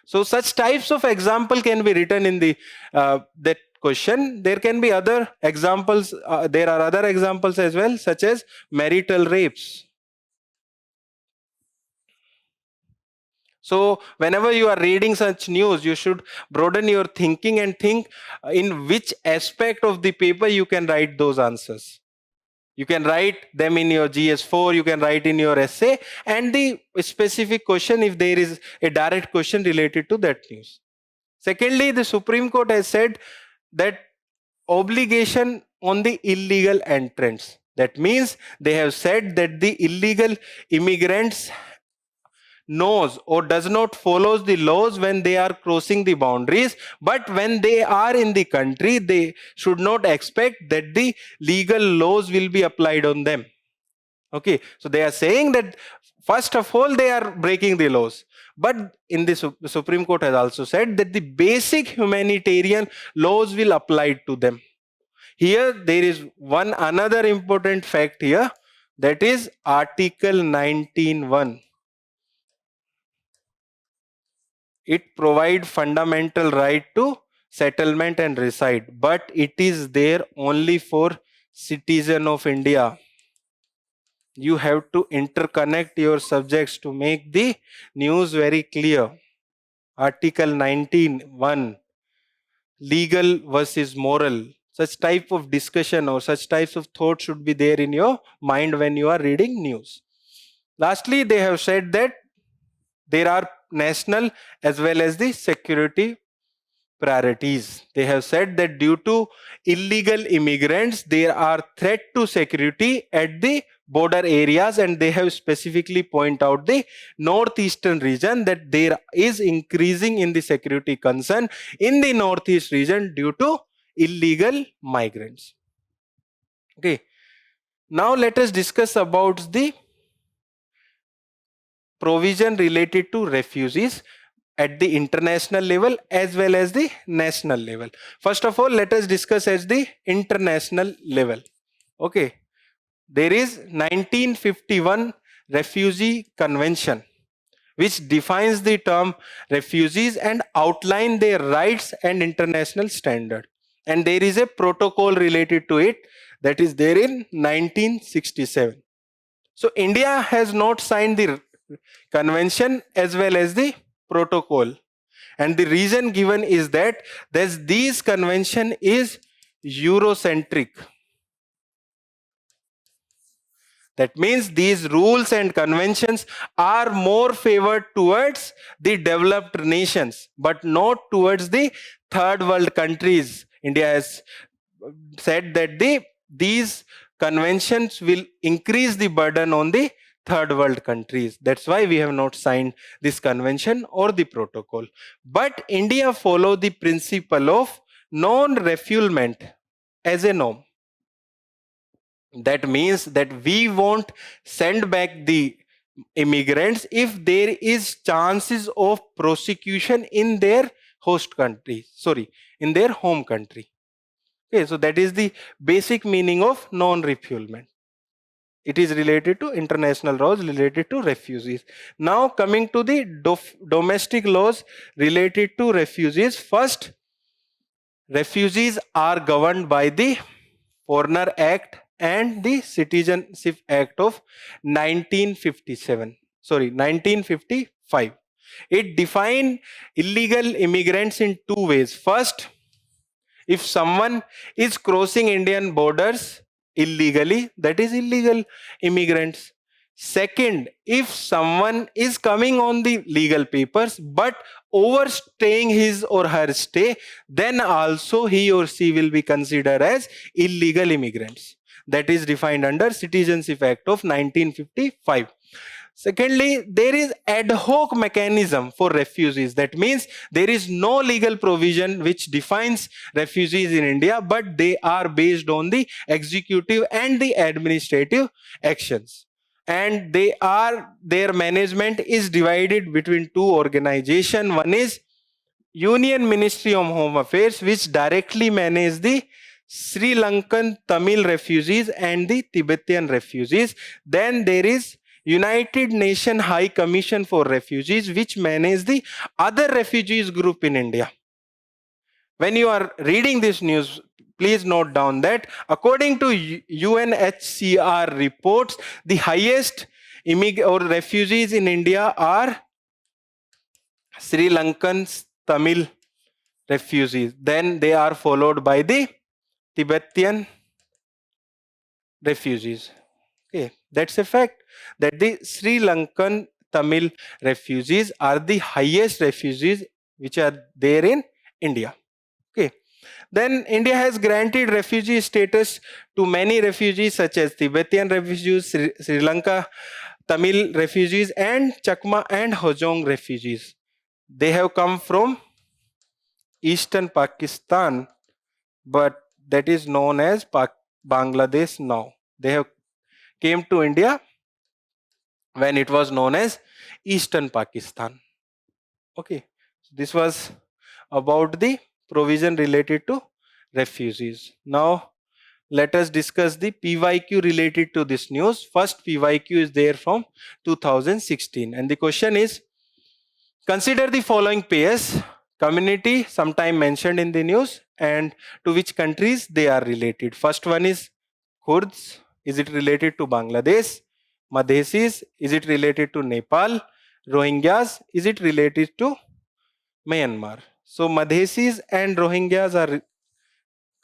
So such types of example can be written in the that question. There can be other examples. There are other examples as well, such as marital rapes. So whenever you are reading such news, you should broaden your thinking and think in which aspect of the paper you can write those answers. You can write them in your GS4, you can write in your essay, and the specific question if there is a direct question related to that news. Secondly, the Supreme Court has said that obligation on the illegal entrants. That means they have said that the illegal immigrants knows or does not follows the laws when they are crossing the boundaries, but when they are in the country, they should not expect that the legal laws will be applied on them. Okay, so they are saying that first of all they are breaking the laws, but in the Supreme Court has also said that the basic humanitarian laws will apply to them. Here there is one another important fact here, that is Article 19(1). It provides fundamental right to settlement and reside, but it is there only for citizen of India. You have to interconnect your subjects to make the news very clear. Article 19(1), legal versus moral. Such type of discussion or such types of thought should be there in your mind when you are reading news. Lastly, they have said that there are national as well as the security priorities. They have said that due to illegal immigrants, there are threat to security at the border areas, and they have specifically point out the northeastern region that there is increasing in the security concern in the northeast region due to illegal migrants. Okay, now let us discuss about the provision related to refugees at the international level as well as the national level. First of all, let us discuss at the international level. Okay, there is 1951 Refugee Convention, which defines the term refugees and outline their rights and international standard. And there is a protocol related to it that is there in 1967. So India has not signed the convention as well as the protocol, and the reason given is that this convention is Eurocentric. That means these rules and conventions are more favored towards the developed nations, but not towards the third world countries. India has said that these conventions will increase the burden on the third world countries. That's why we have not signed this convention or the protocol. But India follow the principle of non-refoulement as a norm. That means that we won't send back the immigrants if there is chances of prosecution in their host country, in their home country. Okay, so that is the basic meaning of non-refoulement. It is related to international laws related to refugees. Now coming to the domestic laws related to refugees. First, refugees are governed by the Foreigner Act and the Citizenship Act of 1955. It defined illegal immigrants in two ways. First, if someone is crossing Indian borders illegally, that is illegal immigrants. Second, if someone is coming on the legal papers but overstaying his or her stay, then also he or she will be considered as illegal immigrants. That is defined under Citizenship Act of 1955. Secondly, there is ad hoc mechanism for refugees. That means there is no legal provision which defines refugees in India, but they are based on the executive and the administrative actions. And their management is divided between two organizations. One is Union Ministry of Home Affairs, which directly manage the Sri Lankan Tamil refugees and the Tibetan refugees. Then there is United Nations High Commission for Refugees, which manage the other refugees group in India. When you are reading this news, please note down that according to UNHCR reports, the highest refugees in India are Sri Lankan Tamil refugees. Then they are followed by the Tibetan refugees. Okay, that's a fact that the Sri Lankan Tamil refugees are the highest refugees which are there in India. Okay. Then India has granted refugee status to many refugees such as Tibetan refugees, Sri Lanka Tamil refugees, and Chakma and Hojong refugees. They have come from eastern Pakistan, but that is known as Bangladesh now. They have came to India when it was known as eastern Pakistan. Okay, this was about the provision related to refugees. Now let us discuss the PYQ related to this news. First PYQ is there from 2016, and the question is, consider the following pairs, community sometime mentioned in the news, and to which countries they are related. First one is Kurds. Is it related to Bangladesh? Madhesis. Is it related to Nepal? Rohingyas. Is it related to Myanmar? So Madhesis and Rohingyas are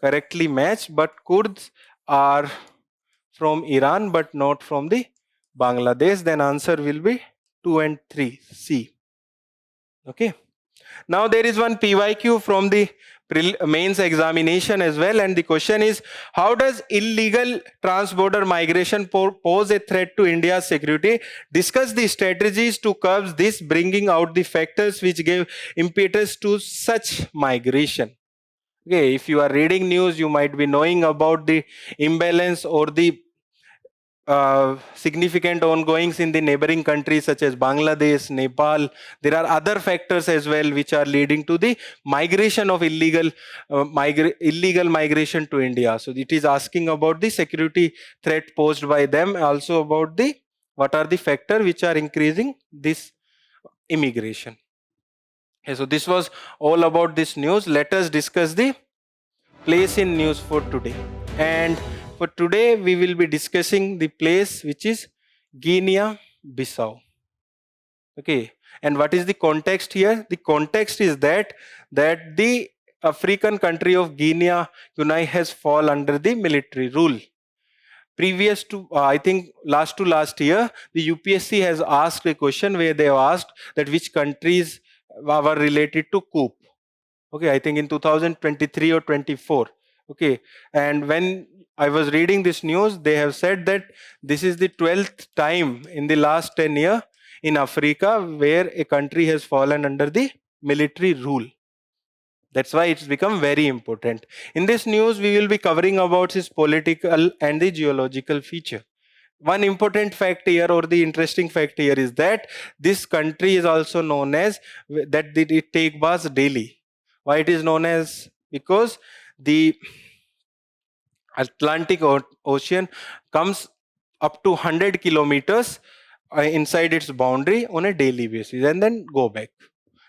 correctly matched, but Kurds are from Iran but not from the Bangladesh. Then answer will be 2 and 3, C. Okay. Now there is one PYQ from the mains examination as well, and the question is, how does illegal transborder migration pose a threat to India's security? Discuss the strategies to curb this, bringing out the factors which gave impetus to such migration. Okay, if you are reading news, you might be knowing about the imbalance or the significant ongoings in the neighboring countries such as Bangladesh, Nepal. There are other factors as well which are leading to the migration of illegal migration to India. So it is asking about the security threat posed by them, also about the what are the factors which are increasing this immigration. Okay, so this was all about this news. Let us discuss the place in news for today. And for today, we will be discussing the place which is Guinea-Bissau. Okay, and what is the context here? The context is that the African country of Guinea has fallen under the military rule. Previous to, I think last year, the UPSC has asked a question where they have asked that which countries were related to coup. Okay, I think in 2023 or 24. Okay, and when I was reading this news, they have said that this is the 12th time in the last 10 years in Africa where a country has fallen under the military rule. That's why it's become very important. In this news, we will be covering about its political and the geological feature. One important fact here, or the interesting fact here, is that this country is also known as that it take baths daily. Why it is known as? Because the Atlantic Ocean comes up to 100 kilometers inside its boundary on a daily basis and then go back.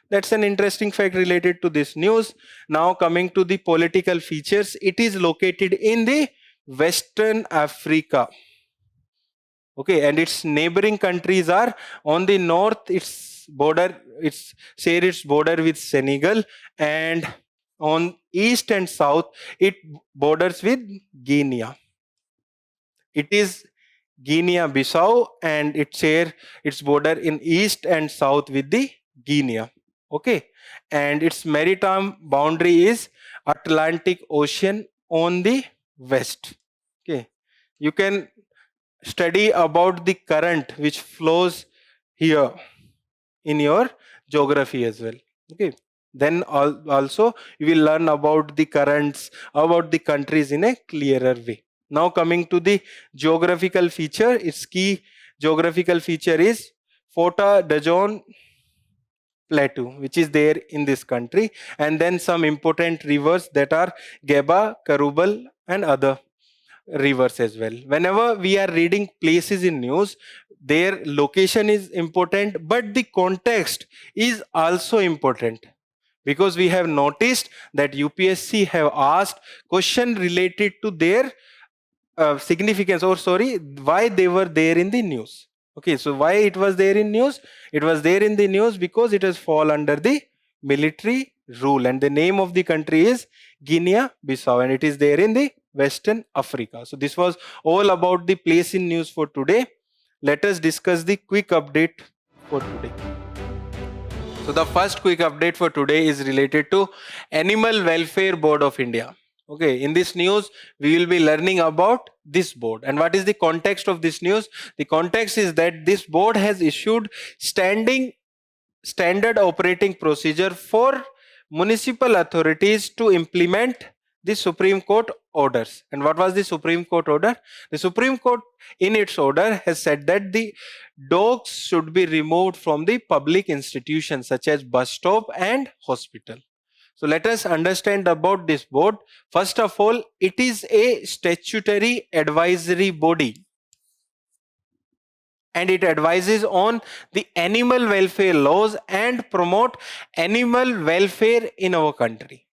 That's an interesting fact related to this news. Now coming to the political features, it is located in the Western Africa. Okay, and its neighboring countries are on the north, its border with Senegal, and on east and south, it borders with Guinea. It is Guinea-Bissau, and it shares its border in east and south with the Guinea. Okay, and its maritime boundary is Atlantic Ocean on the west. Okay, you can study about the current which flows here in your geography as well. Okay, then also you will learn about the currents, about the countries in a clearer way. Now coming to the geographical feature, its key geographical feature is Fota Dajon Plateau, which is there in this country, and then some important rivers that are Geba, Karubal, and other rivers as well. Whenever we are reading places in news, their location is important, but the context is also important, because we have noticed that UPSC have asked question related to their significance, or sorry, why they were there in the news. Okay, so why it was there in news? It was there in the news because it has fall under the military rule, and the name of the country is Guinea-Bissau, and it is there in the Western Africa. So this was all about the place in news for today. Let us discuss the quick update for today. So the first quick update for today is related to Animal Welfare Board of India. Okay, in this news, we will be learning about this board. And what is the context of this news? The context is that this board has issued standard operating procedure for municipal authorities to implement the Supreme Court orders. And what was the Supreme Court order? The Supreme Court in its order has said that the dogs should be removed from the public institutions such as bus stop and hospital. So let us understand about this board. First of all, it is a statutory advisory body, and it advises on the animal welfare laws and promote animal welfare in our country.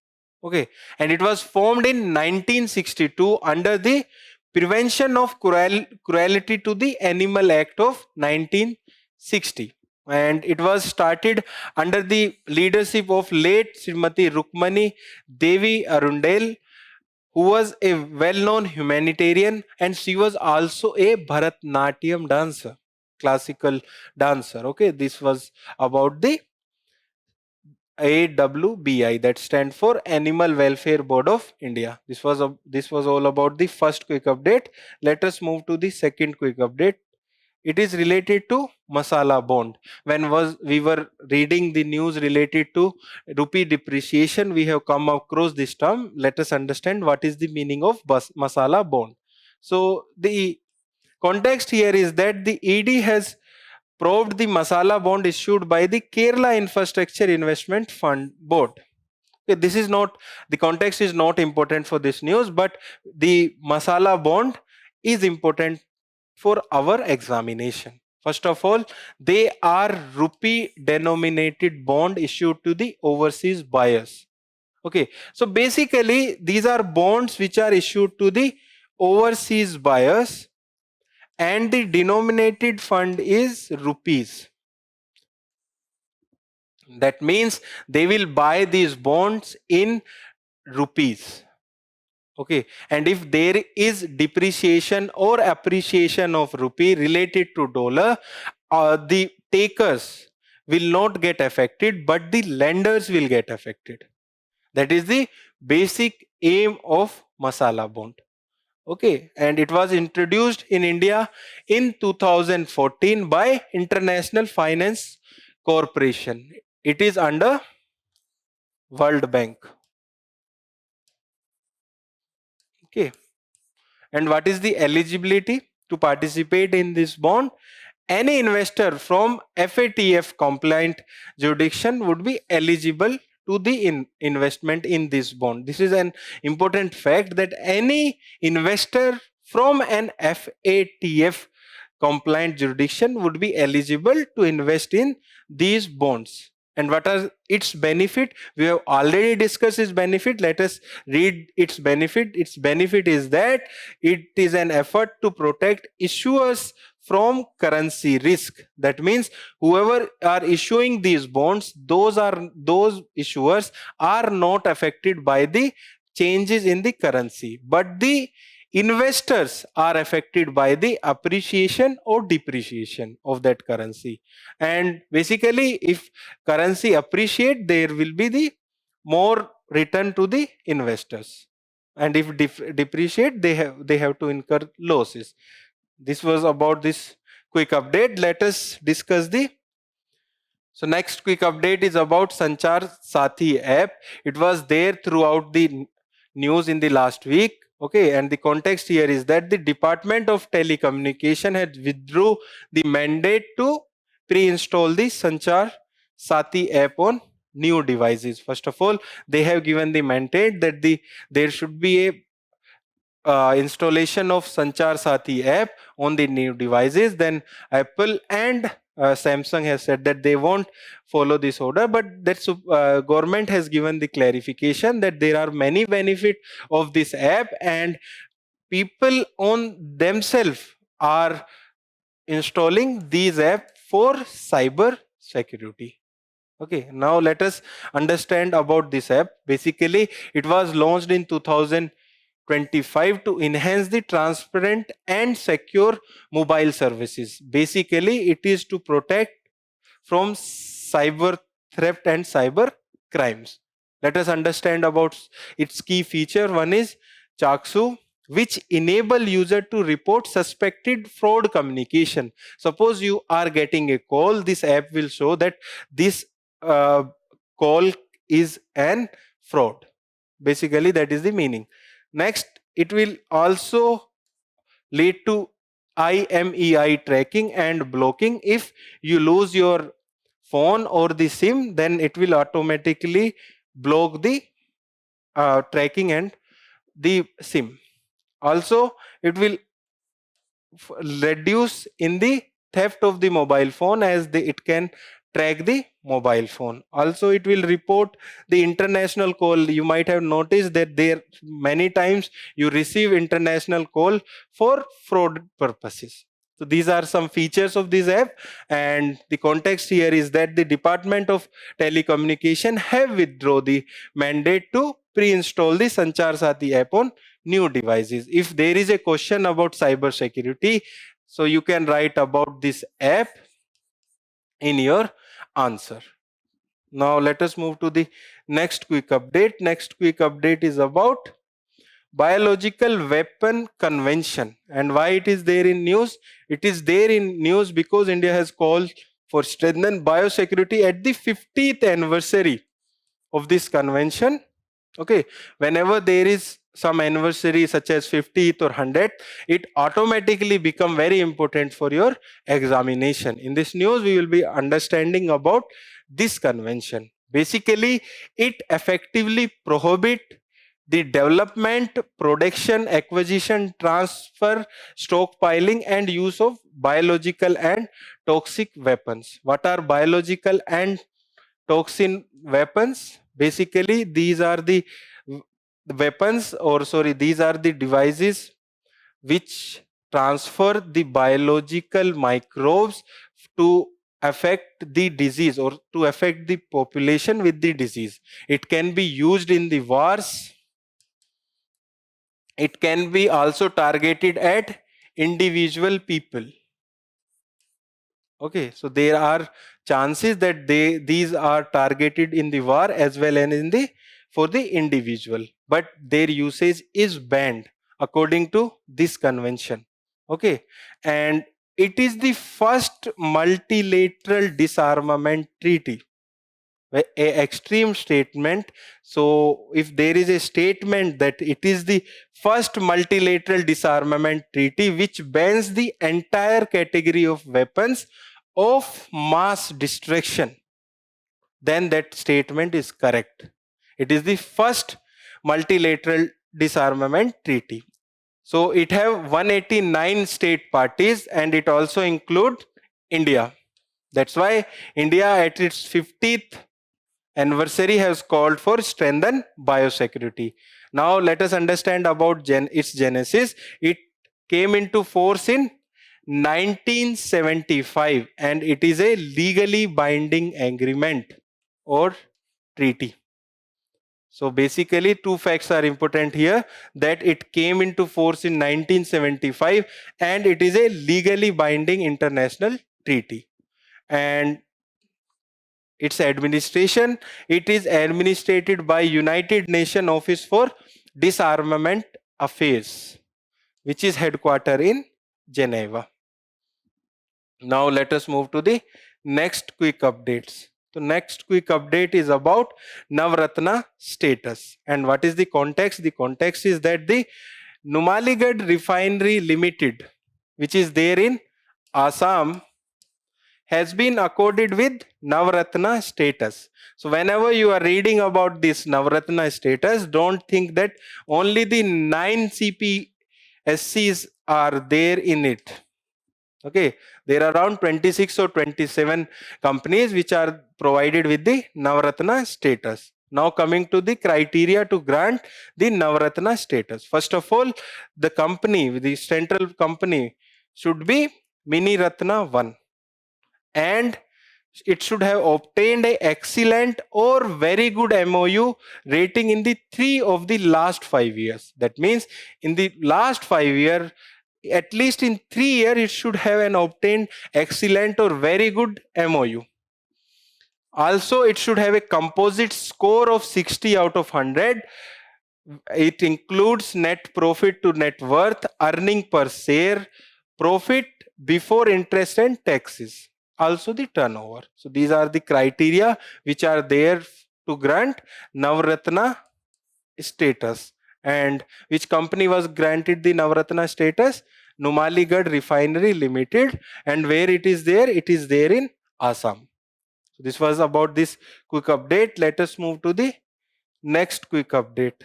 Okay, and it was formed in 1962 under the Prevention of Cruelty to the Animal Act of 1960. And it was started under the leadership of late Srimati Rukmani Devi Arundel, who was a well-known humanitarian, and she was also a Bharatnatyam dancer, classical dancer. Okay, this was about the AWBI, that stands for Animal Welfare Board of India. This was all about the first quick update. Let us move to the second quick update. It is related to masala bond. When we were reading the news related to rupee depreciation, we have come across this term. Let us understand what is the meaning of masala bond. So the context here is that the ED has probed the masala bond issued by the Kerala Infrastructure Investment Fund Board. Okay, this is not, the context is not important for this news, but the masala bond is important for our examination. First of all, they are rupee denominated bond issued to the overseas buyers. Okay, so basically these are bonds which are issued to the overseas buyers, and the denominated fund is rupees. That means they will buy these bonds in rupees. Okay, and if there is depreciation or appreciation of rupee related to dollar, the takers will not get affected, but the lenders will get affected. That is the basic aim of masala bond. Okay, and it was introduced in India in 2014 by International Finance Corporation. It is under World Bank. Okay, and what is the eligibility to participate in this bond? Any investor from FATF compliant jurisdiction would be eligible to the investment in this bond. This is an important fact, that any investor from an FATF compliant jurisdiction would be eligible to invest in these bonds. And what are its benefit? We have already discussed its benefit. Let us read its benefit. Its benefit is that it is an effort to protect issuers from currency risk. That means whoever are issuing these bonds, those issuers are not affected by the changes in the currency, but the investors are affected by the appreciation or depreciation of that currency. And basically, if currency appreciate, there will be the more return to the investors, and if depreciate, they have to incur losses. This was about this quick update. Let us discuss the So next quick update is about Sanchar Sathi app. It was there throughout the news in the last week. Okay, and the context here is that the Department of Telecommunication had withdrew the mandate to pre-install the Sanchar Sathi app on new devices. First of all, they have given the mandate that there should be a installation of Sanchar Sathi app on the new devices. Then Apple and Samsung has said that they won't follow this order, but that government has given the clarification that there are many benefits of this app and people on themselves are installing these apps for cyber security. Okay, now let us understand about this app. Basically, it was launched in 2025 to enhance the transparent and secure mobile services. Basically, it is to protect from cyber theft and cyber crimes. Let us understand about its key feature. One is Chaksu, which enable user to report suspected fraud communication. Suppose you are getting a call, this app will show that this call is an fraud. Basically, that is the meaning. Next, it will also lead to IMEI tracking and blocking. If you lose your phone or the SIM, then it will automatically block the tracking and the SIM. Also, it will reduce in the theft of the mobile phone as it can track the mobile phone. Also, it will report the international call. You might have noticed that there many times you receive international call for fraud purposes. So these are some features of this app, and the context here is that the Department of Telecommunication have withdrawn the mandate to pre-install the Sanchar Sathi app on new devices. If there is a question about cyber security, so you can write about this app in your answer. Now let us move to the next quick update. Next quick update is about Biological Weapon Convention. And why it is there in news? It is there in news because India has called for strengthened biosecurity at the 50th anniversary of this convention. Okay, whenever there is some anniversary such as 50th or 100th, it automatically become very important for your examination. In this news, we will be understanding about this convention. Basically, it effectively prohibit the development, production, acquisition, transfer, stockpiling, and use of biological and toxic weapons. What are biological and toxin weapons? Basically, these are the weapons, or sorry, these are the devices which transfer the biological microbes to affect the disease or to affect the population with the disease. It can be used in the wars. It can be also targeted at individual people. Okay, so there are chances that these are targeted in the war as well as in the for the individual, but their usage is banned according to this convention. Okay, and it is the first multilateral disarmament treaty, a extreme statement. So if there is a statement that it is the first multilateral disarmament treaty which bans the entire category of weapons of mass destruction, then that statement is correct. It is the first multilateral disarmament treaty. So it have 189 state parties and it also include India. That's why India at its 50th anniversary has called for strengthened biosecurity. Now let us understand about its genesis. It came into force in 1975 and it is a legally binding agreement or treaty. So basically two facts are important here, that it came into force in 1975 and it is a legally binding international treaty. And its administration, it is administered by United Nations Office for Disarmament Affairs, which is headquartered in Geneva. Now let us move to the next quick updates. So next quick update is about Navratna status. And what is the context? The context is that the Numaligarh Refinery Limited, which is there in Assam, has been accorded with Navratna status. So whenever you are reading about this Navratna status, don't think that only the 9 CPSCs are there in it. Okay, there are around 26 or 27 companies which are provided with the Navratna status. Now coming to the criteria to grant the Navratna status. First of all, the company, the central company should be Mini Ratna 1, and it should have obtained a excellent or very good MOU rating in the 3 of the last 5 years. That means in the last 5 years, at least in 3 years, it should have an obtained excellent or very good MOU. Also, it should have a composite score of 60 out of 100. It includes net profit to net worth, earning per share, profit before interest and taxes, also the turnover. So these are the criteria which are there to grant Navratna status. And which company was granted the Navratna status? Numaligarh Refinery Limited. And where it is there? It is there in Assam. So this was about this quick update. Let us move to the next quick update.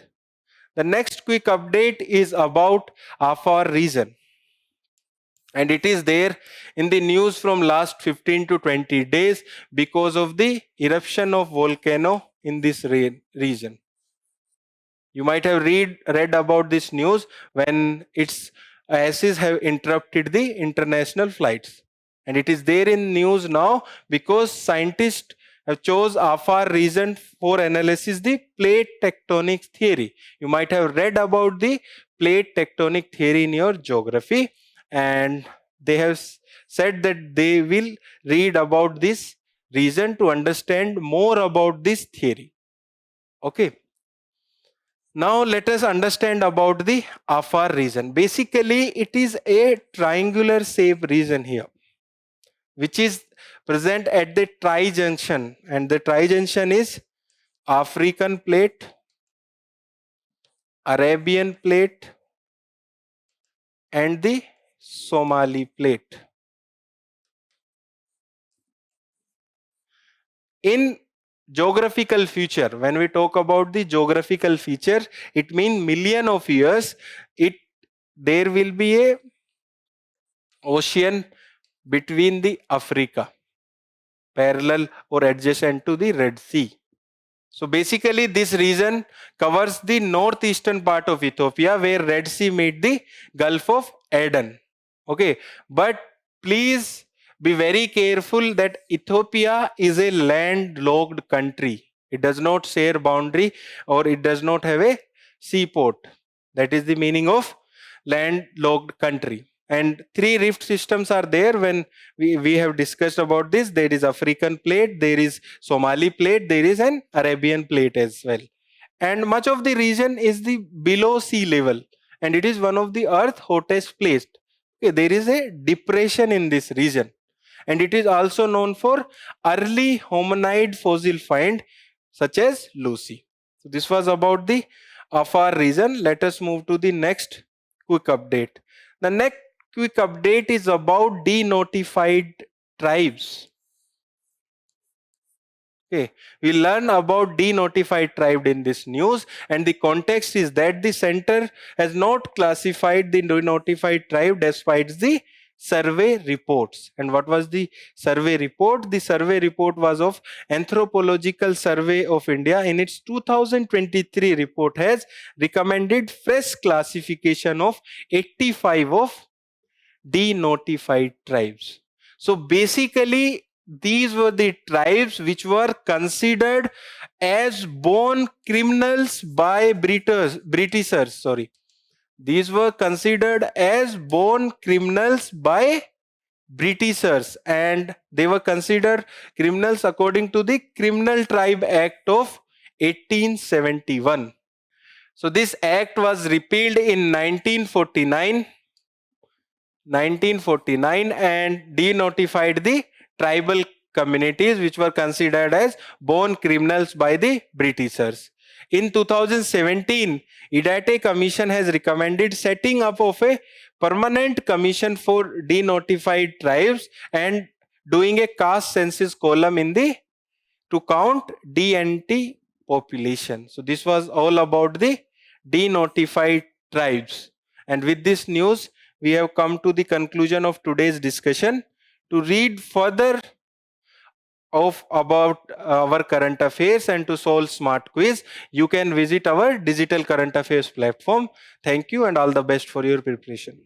The next quick update is about Afar region. And it is there in the news from last 15 to 20 days because of the eruption of volcano in this region. You might have read about this news when its ashes have interrupted the international flights. And it is there in news now because scientists have chose Afar region for analysis the plate tectonic theory. You might have read about the plate tectonic theory in your geography, and they have said that they will read about this region to understand more about this theory. Okay. Now let us understand about the Afar region. Basically, it is a triangular shape region here, which is present at the tri-junction, and the tri-junction is African plate, Arabian plate, and the Somali plate. In geographical feature, when we talk about the geographical feature, it means million of years there will be a ocean between the Africa, parallel or adjacent to the Red Sea. So basically this region covers the northeastern part of Ethiopia where Red Sea meet the Gulf of Aden. Okay, but please be very careful that Ethiopia is a landlocked country. It does not share boundary or it does not have a seaport. That is the meaning of landlocked country. And 3 rift systems are there when we have discussed about this. There is African plate, there is Somali plate, there is an Arabian plate as well. And much of the region is the below sea level, and it is one of the earth hottest place. Okay, there is a depression in this region, and it is also known for early hominid fossil find such as Lucy. So this was about the Afar region. Let us move to the next quick update. The next quick update is about denotified tribes. Okay, we learn about denotified tribe in this news, and the context is that the center has not classified the denotified tribe despite the survey reports. And what was the survey report? The survey report was of Anthropological Survey of India. In its 2023 report has recommended fresh classification of 85 of denotified tribes. So basically these were the tribes which were considered as born criminals by Britishers. Sorry. These were considered as born criminals by Britishers, and they were considered criminals according to the Criminal Tribe Act of 1871. So this act was repealed in 1949 and denotified the tribal communities which were considered as born criminals by the Britishers. In 2017, IDATE Commission has recommended setting up of a permanent commission for denotified tribes and doing a caste census column in the to count DNT population. So this was all about the denotified tribes. And with this news, we have come to the conclusion of today's discussion. To read further about our current affairs and to solve smart quiz, you can visit our digital current affairs platform. Thank you and all the best for your preparation.